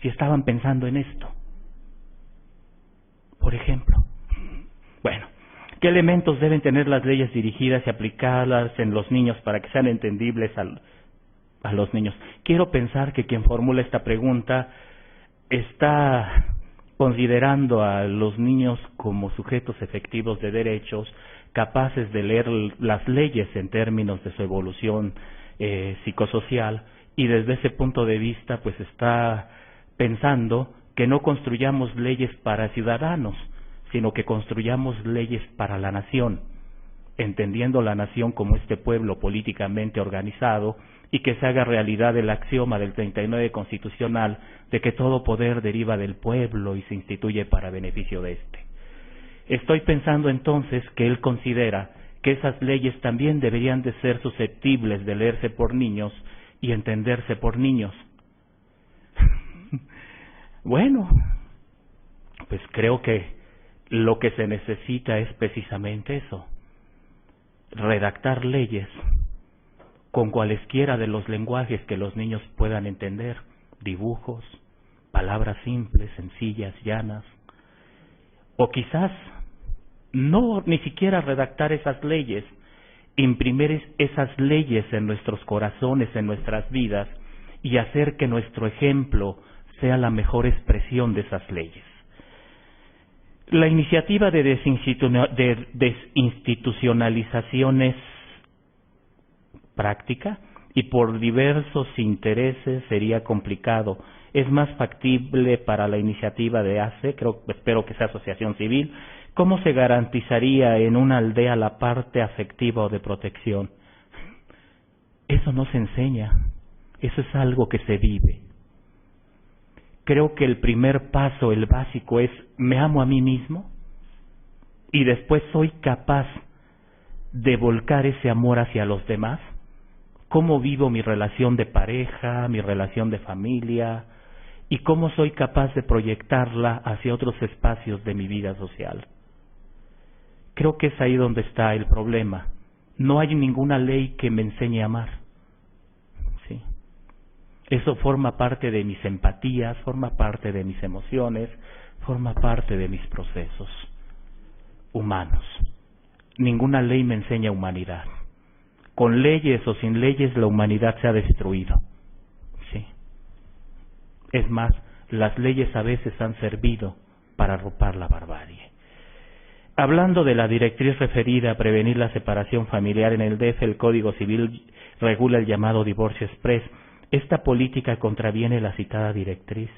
Si estaban pensando en esto. Por ejemplo. Bueno, ¿qué elementos deben tener las leyes dirigidas y aplicadas en los niños para que sean entendibles a los niños? Quiero pensar que quien formula esta pregunta está considerando a los niños como sujetos efectivos de derechos, capaces de leer las leyes en términos de su evolución psicosocial, y desde ese punto de vista pues está pensando que no construyamos leyes para ciudadanos, sino que construyamos leyes para la nación, entendiendo la nación como este pueblo políticamente organizado, y que se haga realidad el axioma del 39 constitucional de que todo poder deriva del pueblo y se instituye para beneficio de éste. Estoy pensando entonces que él considera que esas leyes también deberían de ser susceptibles de leerse por niños y entenderse por niños. Bueno, pues creo que lo que se necesita es precisamente eso, redactar leyes con cualesquiera de los lenguajes que los niños puedan entender, dibujos, palabras simples, sencillas, llanas, o quizás no ni siquiera redactar esas leyes, imprimir esas leyes en nuestros corazones, en nuestras vidas, y hacer que nuestro ejemplo sea la mejor expresión de esas leyes. La iniciativa de desinstitucionalización es práctica y por diversos intereses sería complicado. Es más factible para la iniciativa de ACE, espero que sea asociación civil. ¿Cómo se garantizaría en una aldea la parte afectiva o de protección? Eso no se enseña, eso es algo que se vive. Creo que el primer paso, el básico, es me amo a mí mismo y después soy capaz de volcar ese amor hacia los demás. ¿Cómo vivo mi relación de pareja, mi relación de familia? ¿Y cómo soy capaz de proyectarla hacia otros espacios de mi vida social? Creo que es ahí donde está el problema. No hay ninguna ley que me enseñe a amar. ¿Sí? Eso forma parte de mis empatías, forma parte de mis emociones, forma parte de mis procesos humanos. Ninguna ley me enseña humanidad. Con leyes o sin leyes la humanidad se ha destruido. Sí. Es más, las leyes a veces han servido para arropar la barbarie. Hablando de la directriz referida a prevenir la separación familiar en el DF, el Código Civil regula el llamado divorcio exprés. Esta política contraviene la citada directriz.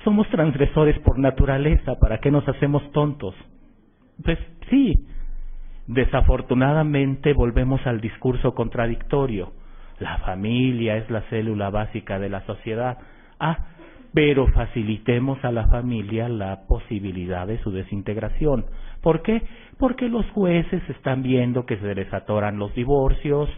Somos transgresores por naturaleza, ¿para qué nos hacemos tontos? Pues sí, desafortunadamente volvemos al discurso contradictorio. La familia es la célula básica de la sociedad. Pero facilitemos a la familia la posibilidad de su desintegración. ¿Por qué? Porque los jueces están viendo que se les atoran los divorcios,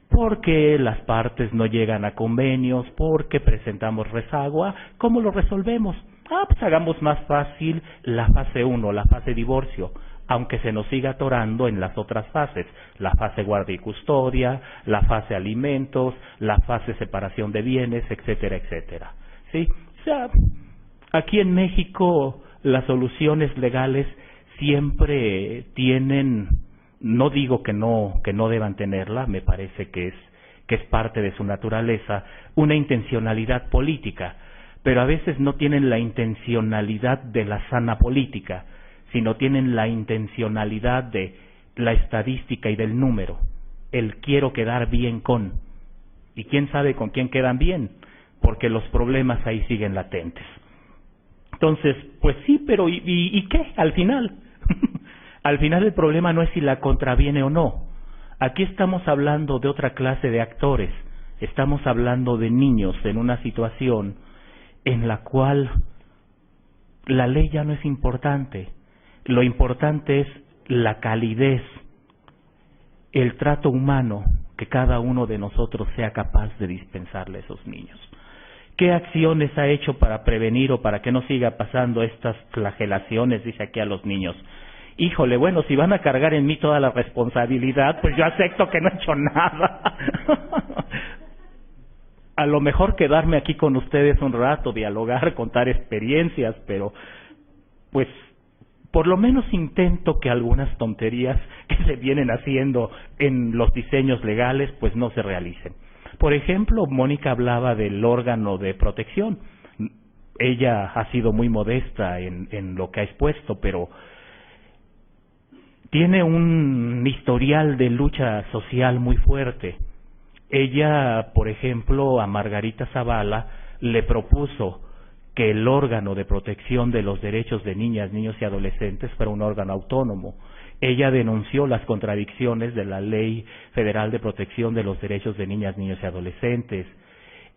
porque las partes no llegan a convenios, porque presentamos rezago. ¿Cómo lo resolvemos? Pues hagamos más fácil la fase 1, la fase divorcio, aunque se nos siga atorando en las otras fases, la fase guardia y custodia, la fase alimentos, la fase separación de bienes, etcétera, etcétera. ¿Sí? O sea, aquí en México las soluciones legales siempre tienen, no digo que no deban tenerla, me parece que es parte de su naturaleza, una intencionalidad política, pero a veces no tienen la intencionalidad de la sana política, sino tienen la intencionalidad de la estadística y del número, el quiero quedar bien con, y quién sabe con quién quedan bien, porque los problemas ahí siguen latentes. Entonces, pues sí, pero ¿y qué? Al final, al final el problema no es si la contraviene o no. Aquí estamos hablando de otra clase de actores, estamos hablando de niños en una situación en la cual la ley ya no es importante. Lo importante es la calidez, el trato humano que cada uno de nosotros sea capaz de dispensarle a esos niños. ¿Qué acciones ha hecho para prevenir o para que no siga pasando estas flagelaciones, dice aquí, a los niños? Híjole, bueno, si van a cargar en mí toda la responsabilidad, pues yo acepto que no he hecho nada. A lo mejor quedarme aquí con ustedes un rato, dialogar, contar experiencias, pero pues por lo menos intento que algunas tonterías que se vienen haciendo en los diseños legales pues no se realicen. Por ejemplo, Mónica hablaba del órgano de protección. Ella ha sido muy modesta en lo que ha expuesto, pero tiene un historial de lucha social muy fuerte. Ella, por ejemplo, a Margarita Zavala le propuso que el órgano de protección de los derechos de niñas, niños y adolescentes fuera un órgano autónomo. Ella denunció las contradicciones de la Ley Federal de Protección de los Derechos de Niñas, Niños y Adolescentes.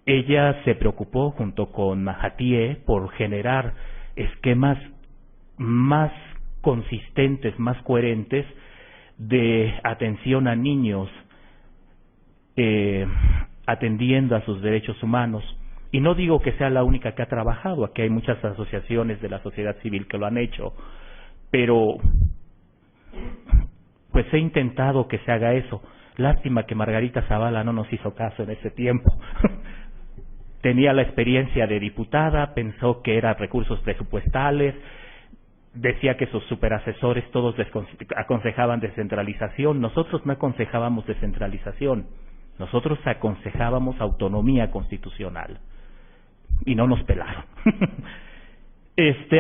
Ella se preocupó, junto con Mahathir, por generar esquemas más consistentes, más coherentes de atención a niños, atendiendo a sus derechos humanos. Y no digo que sea la única que ha trabajado, aquí hay muchas asociaciones de la sociedad civil que lo han hecho, pero pues he intentado que se haga eso. Lástima que Margarita Zavala no nos hizo caso en ese tiempo. Tenía la experiencia de diputada, pensó que eran recursos presupuestales, decía que sus superasesores todos aconsejaban descentralización. Nosotros no aconsejábamos descentralización, nosotros aconsejábamos autonomía constitucional y no nos pelaron.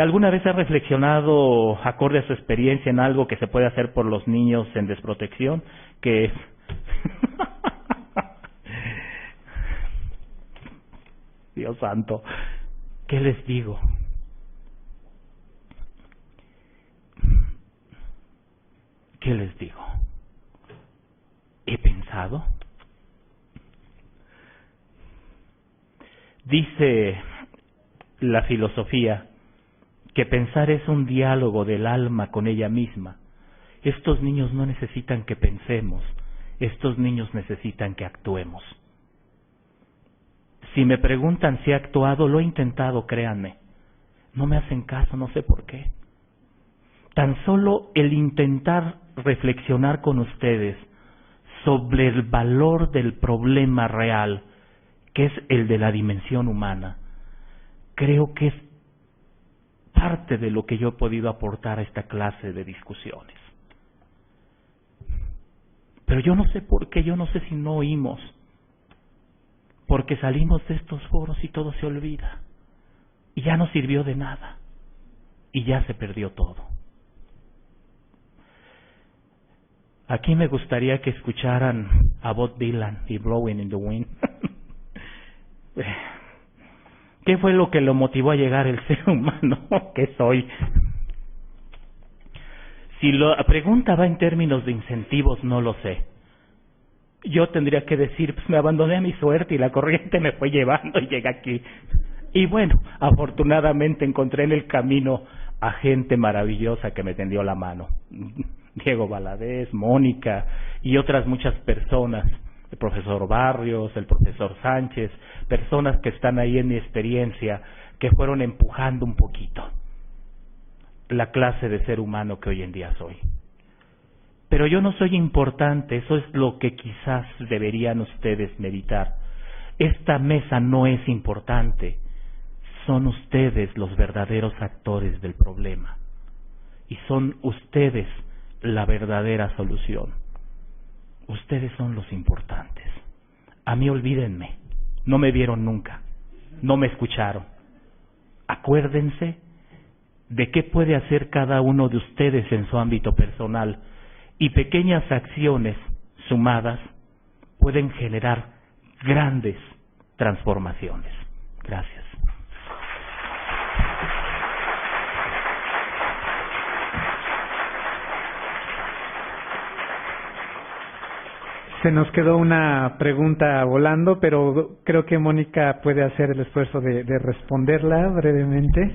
¿Alguna vez ha reflexionado, acorde a su experiencia, en algo que se puede hacer por los niños en desprotección? Que es Dios santo, ¿qué les digo? ¿Qué les digo? He pensado. Dice la filosofía que pensar es un diálogo del alma con ella misma. Estos niños no necesitan que pensemos, estos niños necesitan que actuemos. Si me preguntan si he actuado, lo he intentado, créanme. No me hacen caso, no sé por qué. Tan solo el intentar reflexionar con ustedes sobre el valor del problema real que es el de la dimensión humana, creo que es parte de lo que yo he podido aportar a esta clase de discusiones. Pero yo no sé por qué, yo no sé si no oímos, porque salimos de estos foros y todo se olvida, y ya no sirvió de nada, y ya se perdió todo. Aquí me gustaría que escucharan a Bob Dylan y Blowing in the Wind. ¿Qué fue lo que lo motivó a llegar el ser humano que soy? Si la pregunta va en términos de incentivos, no lo sé. Yo tendría que decir, pues me abandoné a mi suerte y la corriente me fue llevando y llegué aquí. Y bueno, afortunadamente encontré en el camino a gente maravillosa que me tendió la mano. Diego Valadez, Mónica y otras muchas personas, el profesor Barrios, el profesor Sánchez, personas que están ahí en mi experiencia, que fueron empujando un poquito la clase de ser humano que hoy en día soy. Pero yo no soy importante, eso es lo que quizás deberían ustedes meditar. Esta mesa no es importante, son ustedes los verdaderos actores del problema y son ustedes la verdadera solución. Ustedes son los importantes. A mí olvídenme, no me vieron nunca, no me escucharon. Acuérdense de qué puede hacer cada uno de ustedes en su ámbito personal, y pequeñas acciones sumadas pueden generar grandes transformaciones. Gracias. Se nos quedó una pregunta volando, pero creo que Mónica puede hacer el esfuerzo de responderla brevemente.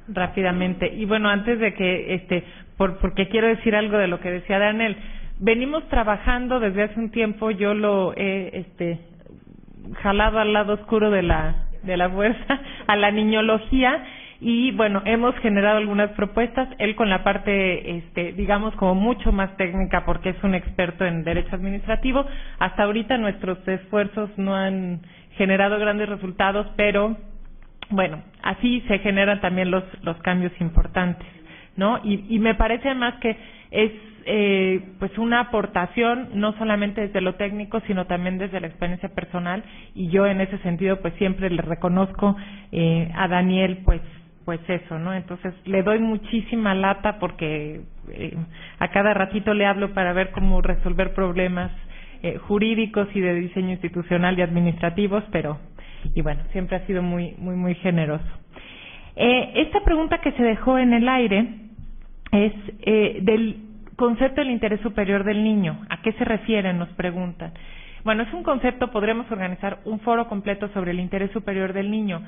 Rápidamente. Y bueno, antes de que, porque quiero decir algo de lo que decía Daniel, venimos trabajando desde hace un tiempo, yo lo he jalado al lado oscuro de la fuerza, a la niñología, y bueno, hemos generado algunas propuestas, él con la parte, digamos, como mucho más técnica, porque es un experto en derecho administrativo. Hasta ahorita nuestros esfuerzos no han generado grandes resultados, pero bueno, así se generan también los cambios importantes, ¿no? Y me parece además que es pues una aportación no solamente desde lo técnico, sino también desde la experiencia personal, y yo en ese sentido pues siempre le reconozco a Daniel pues eso, ¿no? Entonces le doy muchísima lata porque a cada ratito le hablo para ver cómo resolver problemas jurídicos y de diseño institucional y administrativos, y bueno, siempre ha sido muy muy muy generoso. Esta pregunta que se dejó en el aire es del concepto del interés superior del niño. ¿A qué se refiere? Nos preguntan. Bueno, es un concepto, podremos organizar un foro completo sobre el interés superior del niño,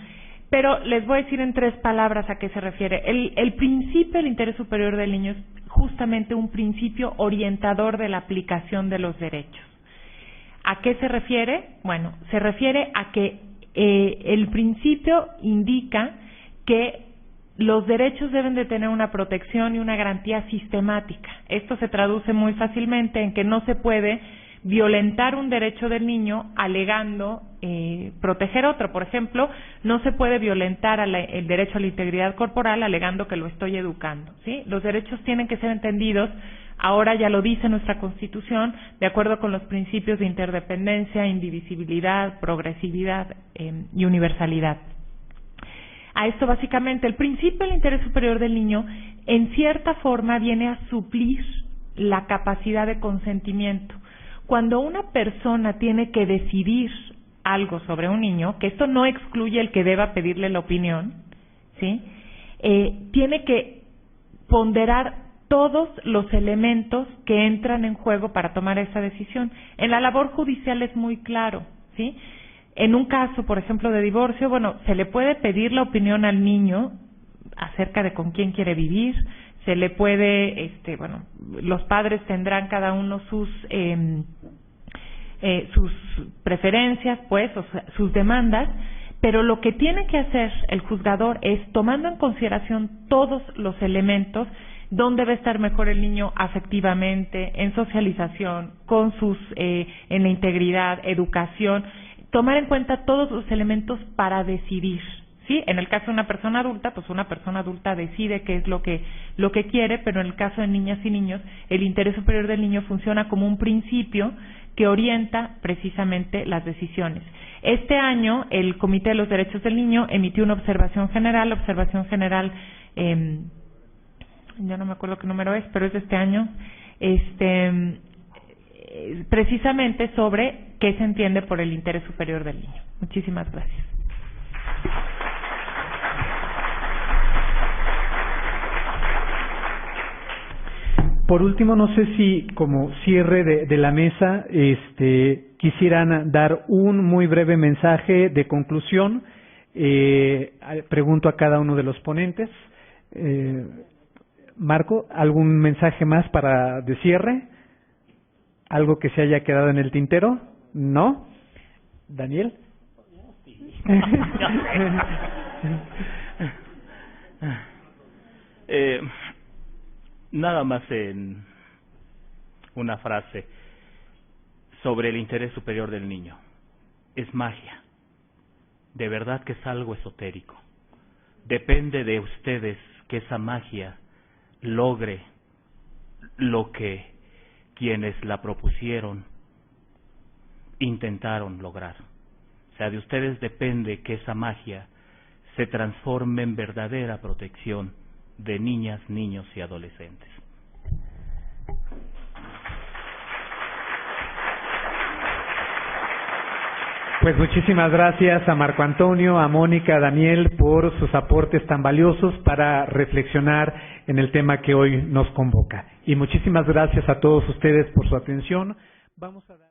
pero les voy a decir en 3 palabras a qué se refiere. El principio del interés superior del niño es justamente un principio orientador de la aplicación de los derechos. ¿A qué se refiere? Bueno, se refiere a que el principio indica que los derechos deben de tener una protección y una garantía sistemática. Esto se traduce muy fácilmente en que no se puede violentar un derecho del niño alegando proteger otro. Por ejemplo, no se puede violentar el derecho a la integridad corporal alegando que lo estoy educando, ¿sí? Los derechos tienen que ser entendidos, ahora ya lo dice nuestra Constitución, de acuerdo con los principios de interdependencia, indivisibilidad, progresividad y universalidad. A esto básicamente el principio del interés superior del niño en cierta forma viene a suplir la capacidad de consentimiento. Cuando una persona tiene que decidir algo sobre un niño, que esto no excluye el que deba pedirle la opinión, ¿sí? Tiene que ponderar todos los elementos que entran en juego para tomar esa decisión. En la labor judicial es muy claro, ¿sí? En un caso, por ejemplo, de divorcio, bueno, se le puede pedir la opinión al niño acerca de con quién quiere vivir, se le puede, bueno, los padres tendrán cada uno sus preferencias, pues, o sea, sus demandas, pero lo que tiene que hacer el juzgador es, tomando en consideración todos los elementos, dónde va a estar mejor el niño afectivamente, en socialización, con en la integridad, educación, tomar en cuenta todos los elementos para decidir. ¿Sí? En el caso de una persona adulta, pues una persona adulta decide qué es lo que quiere, pero en el caso de niñas y niños, el interés superior del niño funciona como un principio que orienta precisamente las decisiones. Este año, el Comité de los Derechos del Niño emitió una observación general, ya no me acuerdo qué número es, pero es de este año, precisamente sobre qué se entiende por el interés superior del niño. Muchísimas gracias. Por último, no sé si como cierre de la mesa quisieran dar un muy breve mensaje de conclusión. Pregunto a cada uno de los ponentes. Marco, ¿algún mensaje más de cierre? ¿Algo que se haya quedado en el tintero? ¿No? ¿Daniel? Nada más en una frase sobre el interés superior del niño. Es magia. De verdad que es algo esotérico. Depende de ustedes que esa magia logre lo que quienes la propusieron intentaron lograr. O sea, de ustedes depende que esa magia se transforme en verdadera protección de niñas, niños y adolescentes. Pues muchísimas gracias a Marco Antonio, a Mónica, a Daniel por sus aportes tan valiosos para reflexionar en el tema que hoy nos convoca. Y muchísimas gracias a todos ustedes por su atención. Vamos a dar